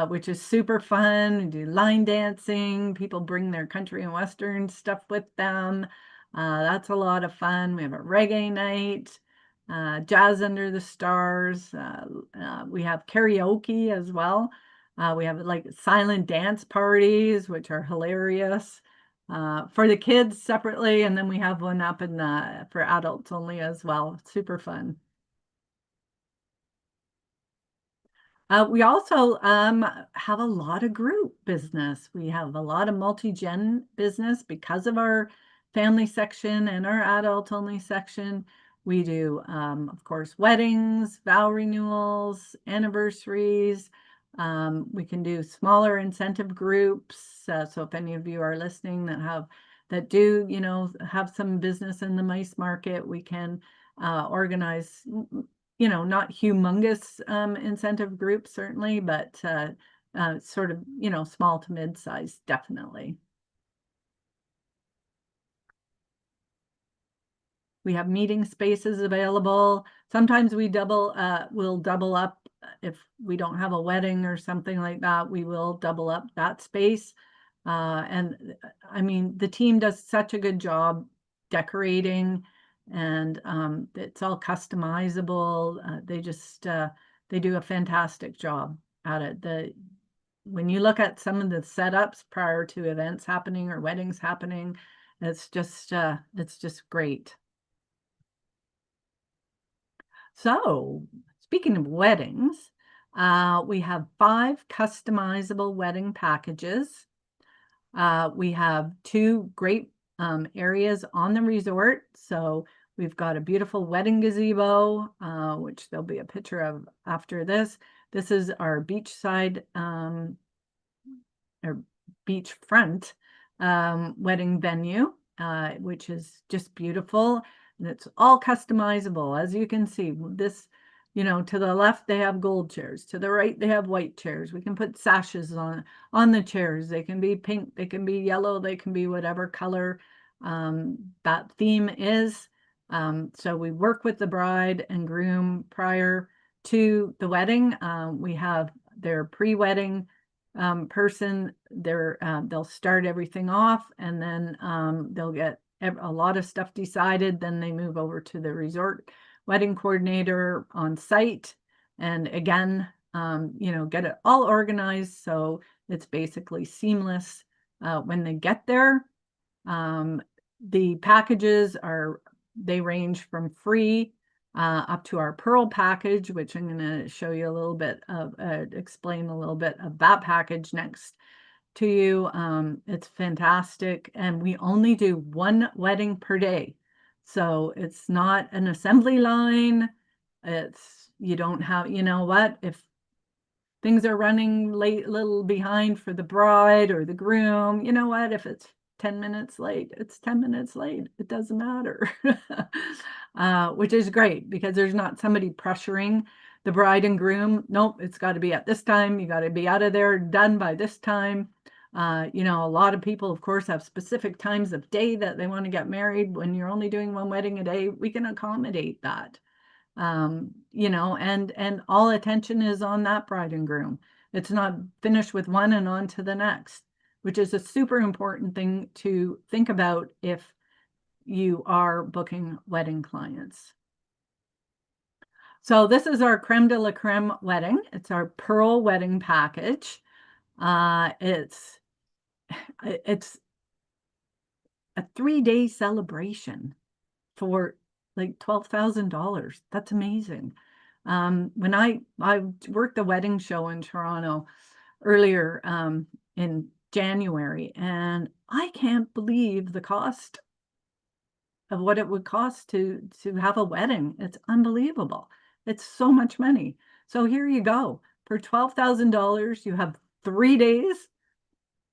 [SPEAKER 2] which is super fun. We do line dancing. People bring their country and western stuff with them. That's a lot of fun. We have a reggae night, jazz under the stars. We have karaoke as well. We have like silent dance parties, which are hilarious, for the kids separately, and then we have one up in the for adults only as well. Super fun. We also have a lot of group business. We have a lot of multi-gen business because of our family section and our adult only section. We do, of course, weddings, vow renewals, anniversaries. We can do smaller incentive groups. So if any of you are listening that do, have some business in the mice market, we can organize not humongous incentive groups, certainly, but sort of, small to mid-size, definitely. We have meeting spaces available. Sometimes we'll double up if we don't have a wedding or something like that. We will double up that space. And I mean, the team does such a good job decorating, and it's all customizable. They do a fantastic job at it. When you look at some of the setups prior to events happening or weddings happening, it's just great. So, speaking of weddings, we have 5 customizable wedding packages. We have 2 great areas on the resort. So we've got a beautiful wedding gazebo, which there'll be a picture of after this. This is our beachside or beachfront wedding venue, which is just beautiful. And it's all customizable. As you can see, this, to the left, they have gold chairs. To the right, they have white chairs. We can put sashes on the chairs. They can be pink, they can be yellow, they can be whatever color that theme is. So we work with the bride and groom prior to the wedding. We have their pre-wedding person. They'll start everything off, and then they'll get a lot of stuff decided. Then they move over to the resort wedding coordinator on site, and again, get it all organized so it's basically seamless when they get there. The packages they range from free up to our Pearl package, which I'm going to show you a little bit of, explain a little bit of that package next to you. It's fantastic, and we only do 1 wedding per day. So it's not an assembly line. You don't have, if things are running late, a little behind for the bride or the groom, if it's 10 minutes late, it's 10 minutes late. It doesn't matter, which is great because there's not somebody pressuring the bride and groom. Nope, it's got to be at this time. You got to be out of there, done by this time. A lot of people, of course, have specific times of day that they want to get married. When you're only doing 1 wedding a day, we can accommodate that. And all attention is on that bride and groom. It's not finished with one and on to the next, which is a super important thing to think about if you are booking wedding clients. So this is our creme de la creme wedding. It's our Pearl wedding package. It's a 3-day celebration for like $12,000. That's amazing. When I worked the wedding show in Toronto earlier in January, and I can't believe the cost of what it would cost to have a wedding. It's unbelievable. It's so much money. So here you go. For $12,000, you have 3 days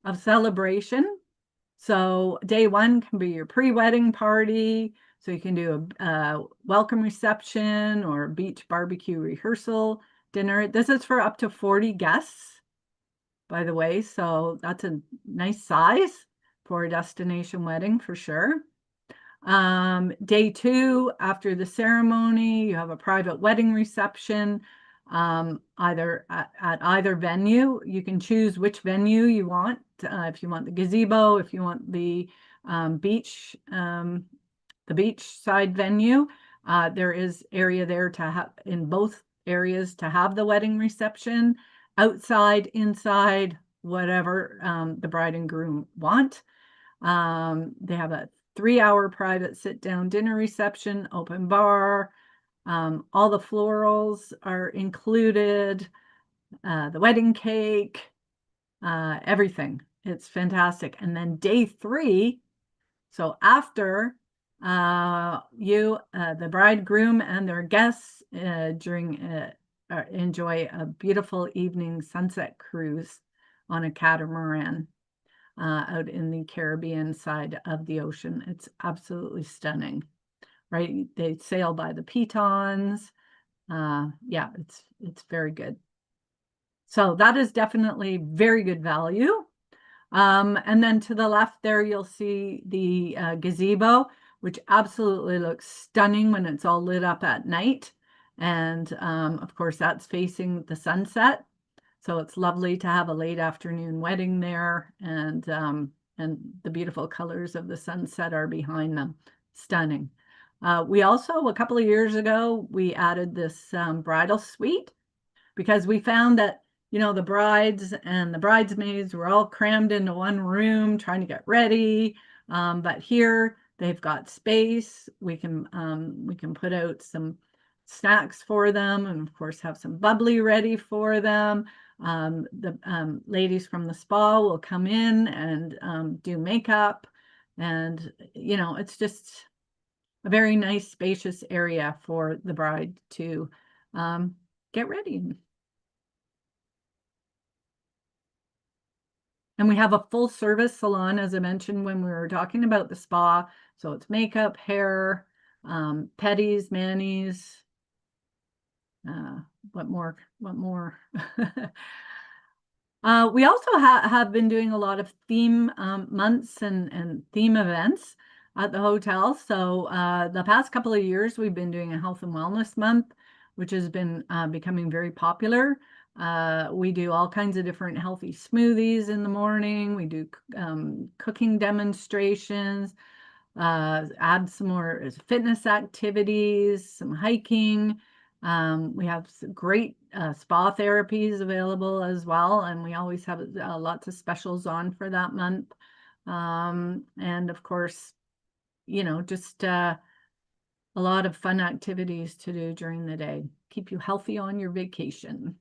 [SPEAKER 2] of celebration. So day 1 can be your pre-wedding party. So you can do a welcome reception or a beach barbecue rehearsal dinner. This is for up to 40 guests, by the way. So that's a nice size for a destination wedding for sure. Day 2, after the ceremony, you have a private wedding reception, either at either venue. You can choose which venue you want. If you want the gazebo, if you want the beach side venue, there is area there to have in both areas to have the wedding reception. outside, inside, whatever the bride and groom want. They have a 3-hour private sit-down dinner reception, open bar. All the florals are included, the wedding cake, everything. It's fantastic. And then day 3, so after the bridegroom and their guests enjoy a beautiful evening sunset cruise on a catamaran out in the Caribbean side of the ocean. It's absolutely stunning, right? They sail by the pitons. Yeah, it's very good. So that is definitely very good value. And then to the left there, you'll see the gazebo, which absolutely looks stunning when it's all lit up at night. And of course, that's facing the sunset. So it's lovely to have a late afternoon wedding there, and the beautiful colors of the sunset are behind them. Stunning. We also, a couple of years ago, we added this bridal suite because we found that, the brides and the bridesmaids were all crammed into one room trying to get ready. But here they've got space. We can put out some snacks for them, and of course have some bubbly ready for them. The ladies from the spa will come in and do makeup, and it's just a very nice spacious area for the bride to get ready. And we have a full service salon, as I mentioned when we were talking about the spa. So it's makeup, hair, pedis, manis. What more? We also have been doing a lot of theme months and theme events at the hotel. So the past couple of years, we've been doing a health and wellness month, which has been becoming very popular. We do all kinds of different healthy smoothies in the morning. We do cooking demonstrations, add some more fitness activities, some hiking. We have great spa therapies available as well, and we always have lots of specials on for that month. And of course, just a lot of fun activities to do during the day. Keep you healthy on your vacation.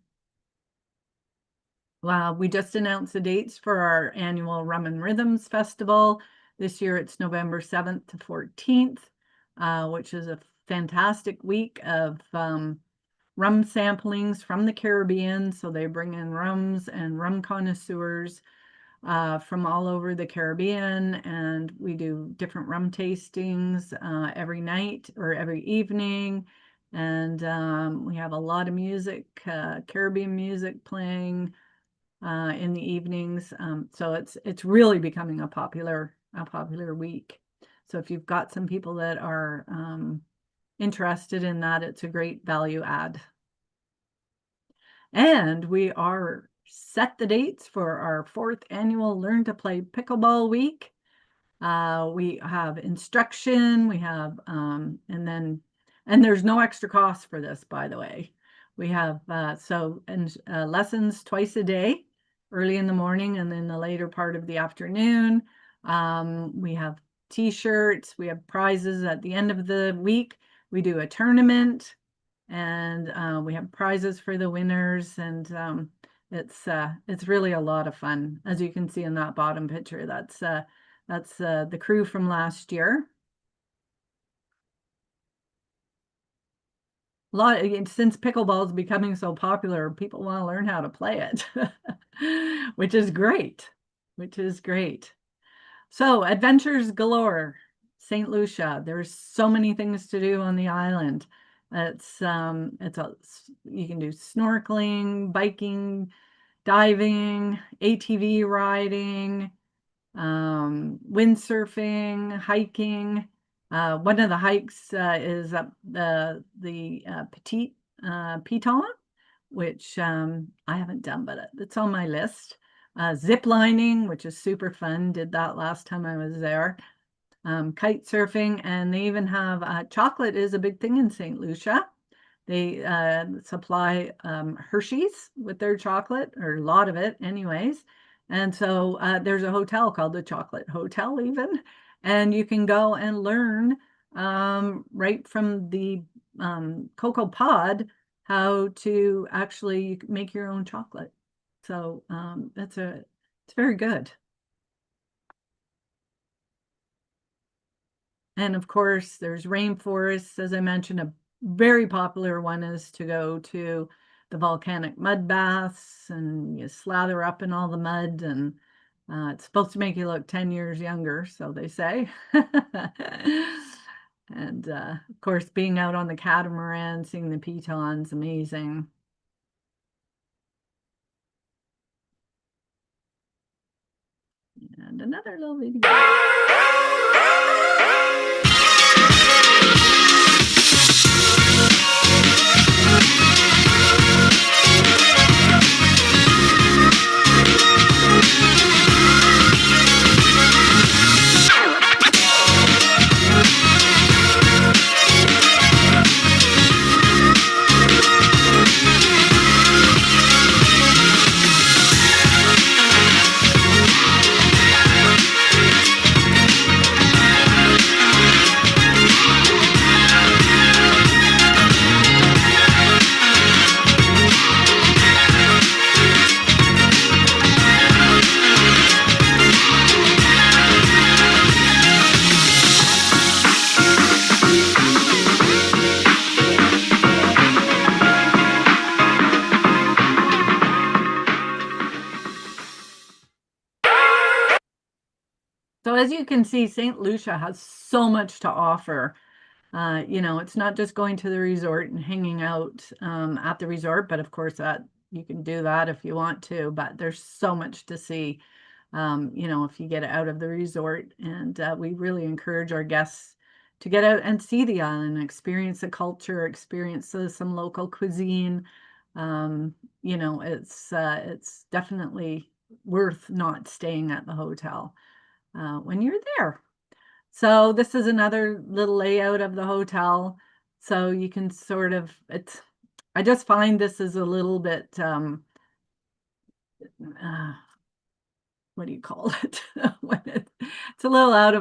[SPEAKER 2] We just announced the dates for our annual Rum and Rhythms Festival. This year it's November 7th to 14th, which is a fantastic week of rum samplings from the Caribbean. So they bring in rums and rum connoisseurs from all over the Caribbean, and we do different rum tastings every night or every evening. And we have a lot of music, Caribbean music playing in the evenings. So it's really becoming a popular week. So if you've got some people that are interested in that, it's a great value add. And we are set the dates for our 4th annual Learn to Play Pickleball Week. We have instruction, we have, and there's no extra cost for this, by the way. We have lessons twice a day, early in the morning and then the later part of the afternoon. We have t-shirts, we have prizes at the end of the week. We do a tournament, and we have prizes for the winners, and it's really a lot of fun. As you can see in that bottom picture, that's the crew from last year. Since pickleball is becoming so popular, people want to learn how to play it, which is great. So adventures galore, St. Lucia. There's so many things to do on the island. You can do snorkeling, biking, diving, ATV riding, windsurfing, hiking. One of the hikes is up the Petit Piton, which I haven't done, but it's on my list. Zip lining, which is super fun. Did that last time I was there. Kite surfing, and they even have chocolate is a big thing in St. Lucia. They supply Hershey's with their chocolate, or a lot of it anyways. And so there's a hotel called the Chocolate Hotel even, and you can go and learn right from the cocoa pod how to actually make your own chocolate. So it's very good. And of course, there's rainforests. As I mentioned, a very popular one is to go to the volcanic mud baths, and you slather up in all the mud, and it's supposed to make you look 10 years younger, so they say. And of course, being out on the catamaran, seeing the pitons, amazing. And another little video. So as you can see, St. Lucia has so much to offer. It's not just going to the resort and hanging out at the resort, but of course that you can do that if you want to, but there's so much to see, if you get out of the resort. And we really encourage our guests to get out and see the island, experience the culture, experience some local cuisine. It's definitely worth not staying at the hotel when you're there. So this is another little layout of the hotel. So you can I just find this is a little bit, what do you call it? It's a little out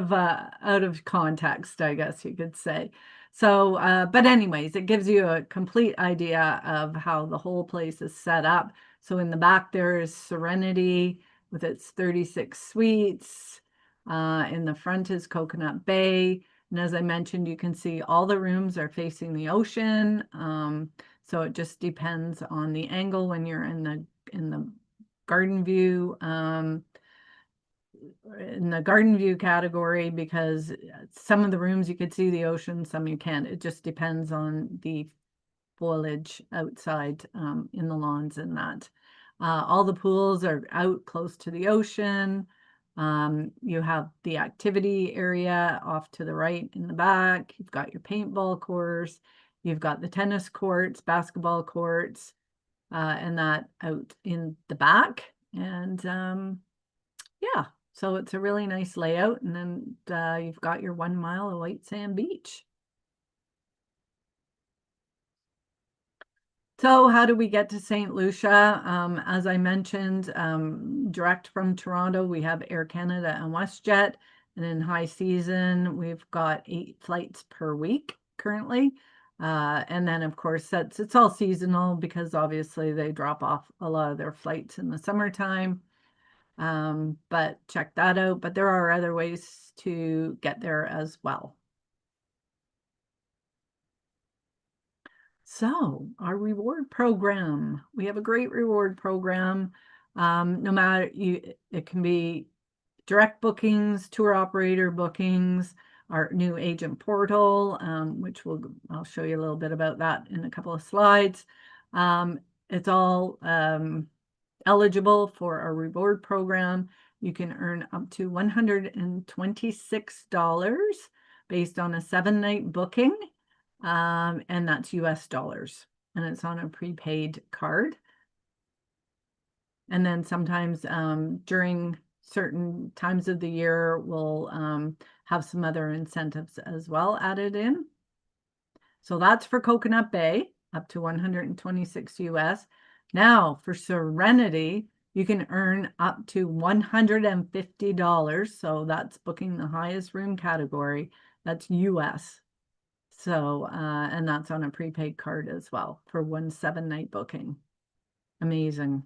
[SPEAKER 2] of context, I guess you could say. So, but anyways, it gives you a complete idea of how the whole place is set up. So in the back there is Serenity with its 36 suites. In the front is Coconut Bay. And as I mentioned, you can see all the rooms are facing the ocean. So it just depends on the angle when you're in the garden view. In the garden view category, because some of the rooms you could see the ocean, some you can't. It just depends on the foliage outside in the lawns and that. All the pools are out close to the ocean. You have the activity area off to the right in the back. You've got your paintball course. You've got the tennis courts, basketball courts, and that out in the back. And yeah, so it's a really nice layout. And then you've got your 1 mile of white sand beach. So how do we get to St. Lucia? As I mentioned, direct from Toronto, we have Air Canada and WestJet. And in high season, we've got 8 flights per week currently. And then, of course, it's all seasonal, because obviously they drop off a lot of their flights in the summertime. But check that out. But there are other ways to get there as well. So our reward program, we have a great reward program. No matter it can be direct bookings, tour operator bookings, our new agent portal, which I'll show you a little bit about that in a couple of slides. It's all eligible for our reward program. You can earn up to $126 based on a 7-night booking. And that's US dollars, and it's on a prepaid card. And then sometimes during certain times of the year, we'll have some other incentives as well added in. So that's for Coconut Bay. up to 126 US. Now for Serenity, you can earn up to $150. So that's booking the highest room category. That's US. So, and that's on a prepaid card as well for 1 7 night booking. Amazing.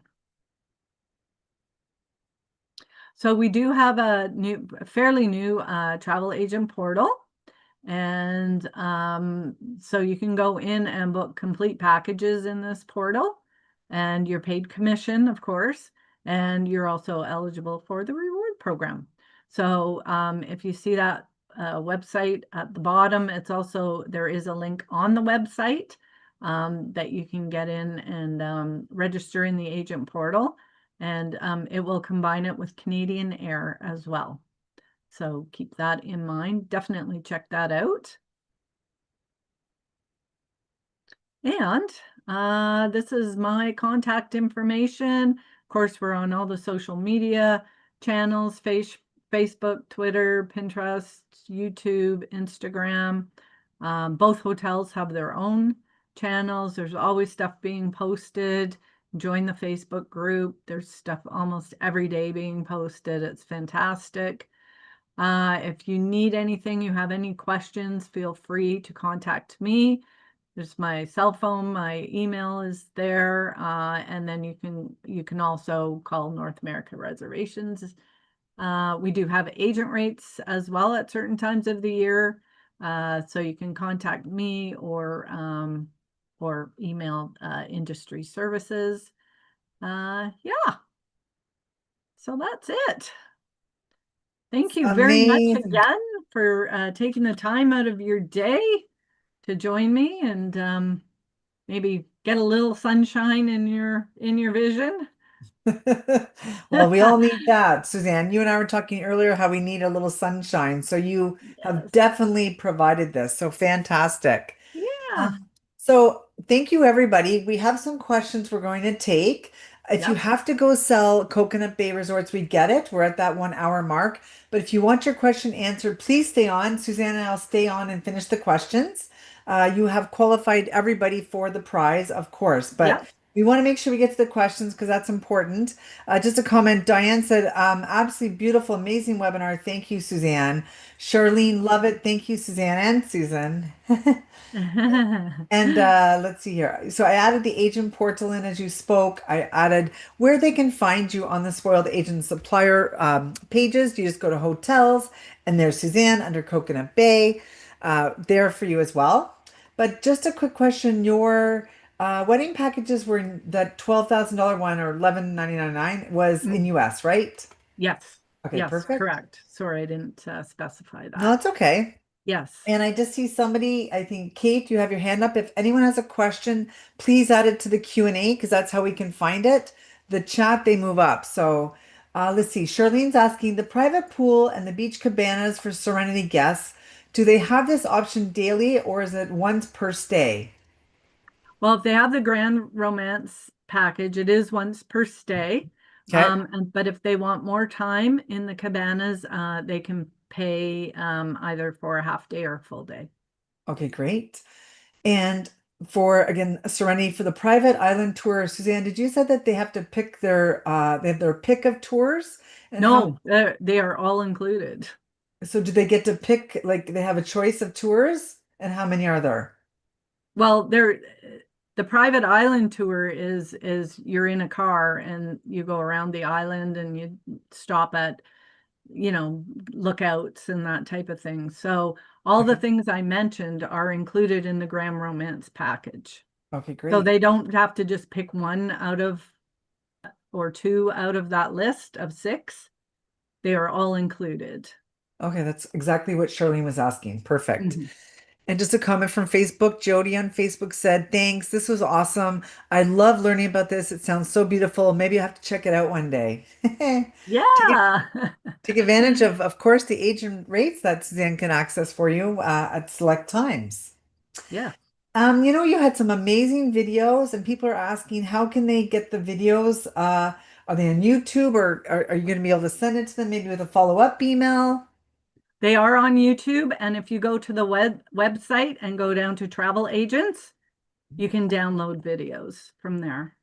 [SPEAKER 2] So we do have a fairly new travel agent portal. And so you can go in and book complete packages in this portal, and you're paid commission, of course, and you're also eligible for the reward program. So if you see that website at the bottom, there is a link on the website that you can get in and register in the agent portal, and it will combine it with Canadian Air as well. So keep that in mind. Definitely check that out. And this is my contact information. Of course, we're on all the social media channels, Facebook, Twitter, Pinterest, YouTube, Instagram. Both hotels have their own channels. There's always stuff being posted. Join the Facebook group. There's stuff almost every day being posted. It's fantastic. If you need anything, you have any questions, feel free to contact me. There's my cell phone, my email is there, and then you can also call North America Reservations. We do have agent rates as well at certain times of the year, so you can contact me or email industry services. Yeah, so that's it. Thank you very much
[SPEAKER 1] Amazing.
[SPEAKER 2] again for taking the time out of your day to join me and maybe get a little sunshine in your vision.
[SPEAKER 1] Well, we all need that. Suzanne, you and I were talking earlier how we need a little sunshine. So you have
[SPEAKER 2] Yes.
[SPEAKER 1] definitely provided this. So fantastic.
[SPEAKER 2] Yeah.
[SPEAKER 1] Um, so thank you, everybody. We have some questions we're going to take. If you
[SPEAKER 2] Yep.
[SPEAKER 1] have to go sell Coconut Bay Resorts, we get it. We're at that 1 hour mark. But if you want your question answered, please stay on. Suzanne and I'll stay on and finish the questions. You have qualified everybody for the prize, of course, but
[SPEAKER 2] Yep.
[SPEAKER 1] we want to make sure we get to the questions because that's important. Just a comment. Diane said, absolutely beautiful, amazing webinar. Thank you, Suzanne. Charlene, love it. Thank you, Suzanne and Susan. And let's see here. So I added the agent portal in as you spoke. I added where they can find you on the Spoiled Agent Supplier pages. You just go to hotels, and there's Suzanne under Coconut Bay there for you as well. But just a quick question: your wedding packages were in that $12,000 one or 11,999 was in
[SPEAKER 2] Mm,
[SPEAKER 1] US, right?
[SPEAKER 2] yes.
[SPEAKER 1] Okay,
[SPEAKER 2] Yes,
[SPEAKER 1] perfect.
[SPEAKER 2] correct. Sorry, I didn't specify
[SPEAKER 1] No,
[SPEAKER 2] that.
[SPEAKER 1] it's okay.
[SPEAKER 2] Yes.
[SPEAKER 1] And I just see somebody, I think, Kate, you have your hand up. If anyone has a question, please add it to the Q&A because that's how we can find it. The chat, they move up. So let's see. Charlene's asking the private pool and the beach cabanas for Serenity guests. Do they have this option daily or is it once per stay?
[SPEAKER 2] Well, if they have the Grand Romance package, it is once per stay.
[SPEAKER 1] Okay.
[SPEAKER 2] But if they want more time in the cabanas, they can pay either for a half day or a full day.
[SPEAKER 1] Okay, great. And for again, Serenity for the private island tour, Suzanne, did you say that they have to pick they have their pick of tours and how
[SPEAKER 2] No, they are all included.
[SPEAKER 1] so do they get to pick like they have a choice of tours and how many are there?
[SPEAKER 2] Well, the private island tour is you're in a car and you go around the island and you stop at, you know, lookouts and that type of thing. So all the
[SPEAKER 1] Okay.
[SPEAKER 2] things I mentioned are included in the Grand Romance package.
[SPEAKER 1] Okay,
[SPEAKER 2] So
[SPEAKER 1] great.
[SPEAKER 2] they don't have to just pick one out of or two out of that list of six. They are all included.
[SPEAKER 1] Okay, that's exactly what Charlene was asking. Perfect.
[SPEAKER 2] Mhm.
[SPEAKER 1] And just a comment from Facebook. Jody on Facebook said, thanks. This was awesome. I love learning about this. It sounds so beautiful. Maybe I have to check it out one day. Take,
[SPEAKER 2] Yeah.
[SPEAKER 1] take advantage of course, the agent rates that Suzanne can access for you at select times.
[SPEAKER 2] Yeah.
[SPEAKER 1] You had some amazing videos, and people are asking how can they get the videos? Are they on YouTube, or are you going to be able to send it to them maybe with a follow-up email?
[SPEAKER 2] They are on YouTube, and if you go to the website and go down to travel agents, You can download videos from there.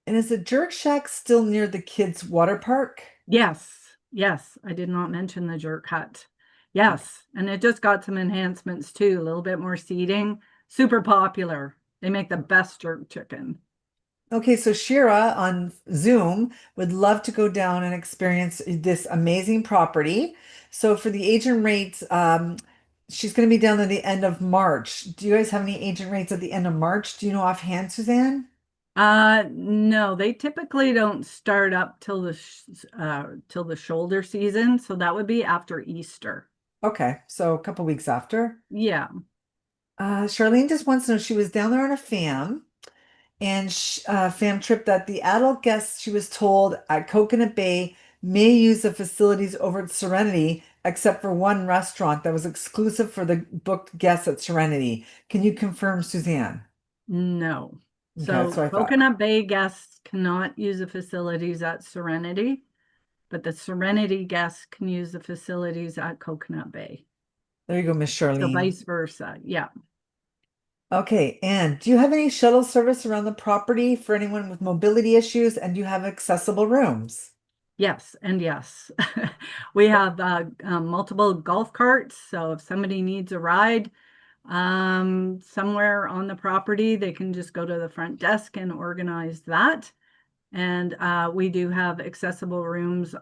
[SPEAKER 1] And is the Jerk Shack still near the kids' water park?
[SPEAKER 2] Yes, yes, I did not mention the jerk hut. Yes, and it just got some enhancements too, a little bit more seating. Super popular. They make the best jerk chicken.
[SPEAKER 1] Okay, so Shira on Zoom would love to go down and experience this amazing property. So for the agent rates, she's going to be down at the end of March. Do you guys have any agent rates at the end of March? Do you know offhand, Suzanne?
[SPEAKER 2] No, they typically don't start up till the shoulder season, so that would be after Easter.
[SPEAKER 1] Okay, so a couple weeks after.
[SPEAKER 2] Yeah.
[SPEAKER 1] Charlene just wants to know she was down there on a fam trip that the adult guests she was told at Coconut Bay may use the facilities over at Serenity, except for one restaurant that was exclusive for the booked guests at Serenity. Can you confirm, Suzanne?
[SPEAKER 2] No.
[SPEAKER 1] Okay, that's
[SPEAKER 2] So
[SPEAKER 1] what I thought.
[SPEAKER 2] Coconut Bay guests cannot use the facilities at Serenity, but the Serenity guests can use the facilities at Coconut Bay.
[SPEAKER 1] There you go, Miss
[SPEAKER 2] So
[SPEAKER 1] Charlene.
[SPEAKER 2] vice versa. Yeah.
[SPEAKER 1] Okay, and do you have any shuttle service around the property for anyone with mobility issues? And do you have accessible rooms?
[SPEAKER 2] Yes, and yes. We have multiple golf carts. So if somebody needs a ride somewhere on the property, they can just go to the front desk and organize that. And we do have accessible rooms,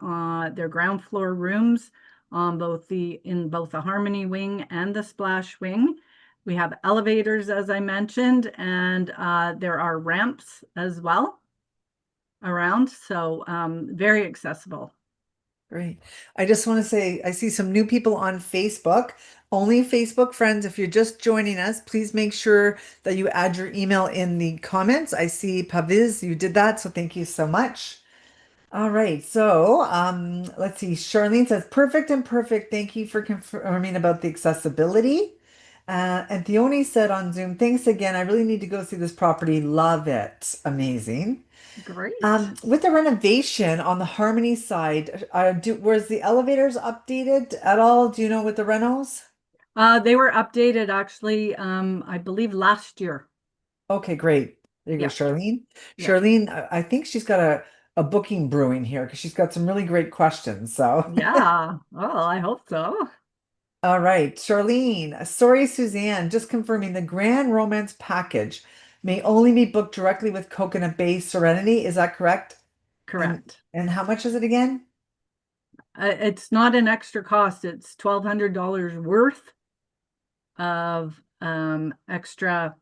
[SPEAKER 2] they're ground floor rooms on in both the Harmony Wing and the Splash Wing. We have elevators, as I mentioned, and there are ramps as well around, so very accessible.
[SPEAKER 1] Great. I just want to say I see some new people on Facebook. Only Facebook friends. If you're just joining us, please make sure that you add your email in the comments. I see Paviz, you did that, so thank you so much. All right, so let's see. Charlene says, perfect and perfect. Thank you for confirming about the accessibility. And Theoni said on Zoom, thanks again. I really need to go see this property. Love it. Amazing.
[SPEAKER 2] Great.
[SPEAKER 1] With the renovation on the Harmony side, was the elevators updated at all? Do you know with the renos?
[SPEAKER 2] They were updated actually, I believe last year.
[SPEAKER 1] Okay, great. There you go,
[SPEAKER 2] Yeah,
[SPEAKER 1] Charlene.
[SPEAKER 2] yeah,
[SPEAKER 1] Charlene, I think she's got a booking brewing here because she's got some really great questions. So,
[SPEAKER 2] yeah. Well, I hope so.
[SPEAKER 1] all right, Charlene. Sorry, Suzanne. Just confirming the Grand Romance package may only be booked directly with Coconut Bay Serenity. Is that correct? And
[SPEAKER 2] Correct.
[SPEAKER 1] and how much is it again?
[SPEAKER 2] It's not an extra cost. It's $1,200 worth of extra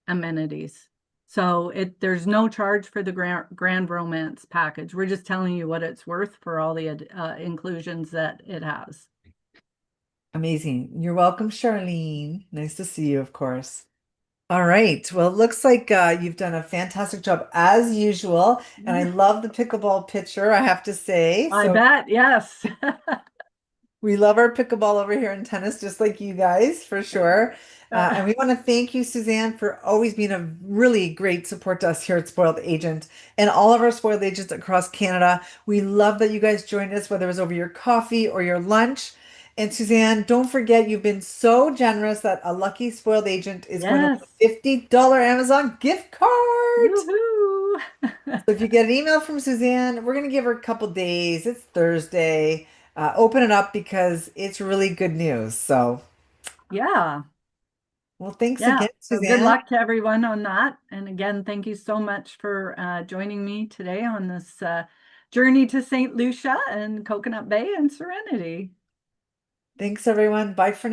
[SPEAKER 2] amenities. So there's no charge for the Grand Romance package. We're just telling you what it's worth for all the inclusions that it has.
[SPEAKER 1] Amazing. You're welcome, Charlene. Nice to see you, of course. All right. Well, it looks like you've done a fantastic job as usual. And I love the pickleball picture, I have to say.
[SPEAKER 2] I
[SPEAKER 1] So
[SPEAKER 2] bet, yes.
[SPEAKER 1] we love our pickleball over here in tennis, just like you guys, for sure. And we want to thank you, Suzanne, for always being a really great support to us here at Spoiled Agent and all of our Spoiled Agents across Canada. We love that you guys joined us, whether it was over your coffee or your lunch. And Suzanne, don't forget, you've been so generous that a lucky Spoiled Agent is going to win
[SPEAKER 2] Yes.
[SPEAKER 1] a $50 Amazon gift card.
[SPEAKER 2] Woohoo.
[SPEAKER 1] So if you get an email from Suzanne, we're going to give her a couple days. It's Thursday. Open it up because it's really good news. So,
[SPEAKER 2] Yeah.
[SPEAKER 1] well, thanks
[SPEAKER 2] Yeah.
[SPEAKER 1] again,
[SPEAKER 2] So good
[SPEAKER 1] Suzanne.
[SPEAKER 2] luck to everyone on that. And again, thank you so much for joining me today on this journey to St. Lucia and Coconut Bay and Serenity.
[SPEAKER 1] Thanks, everyone. Bye for now.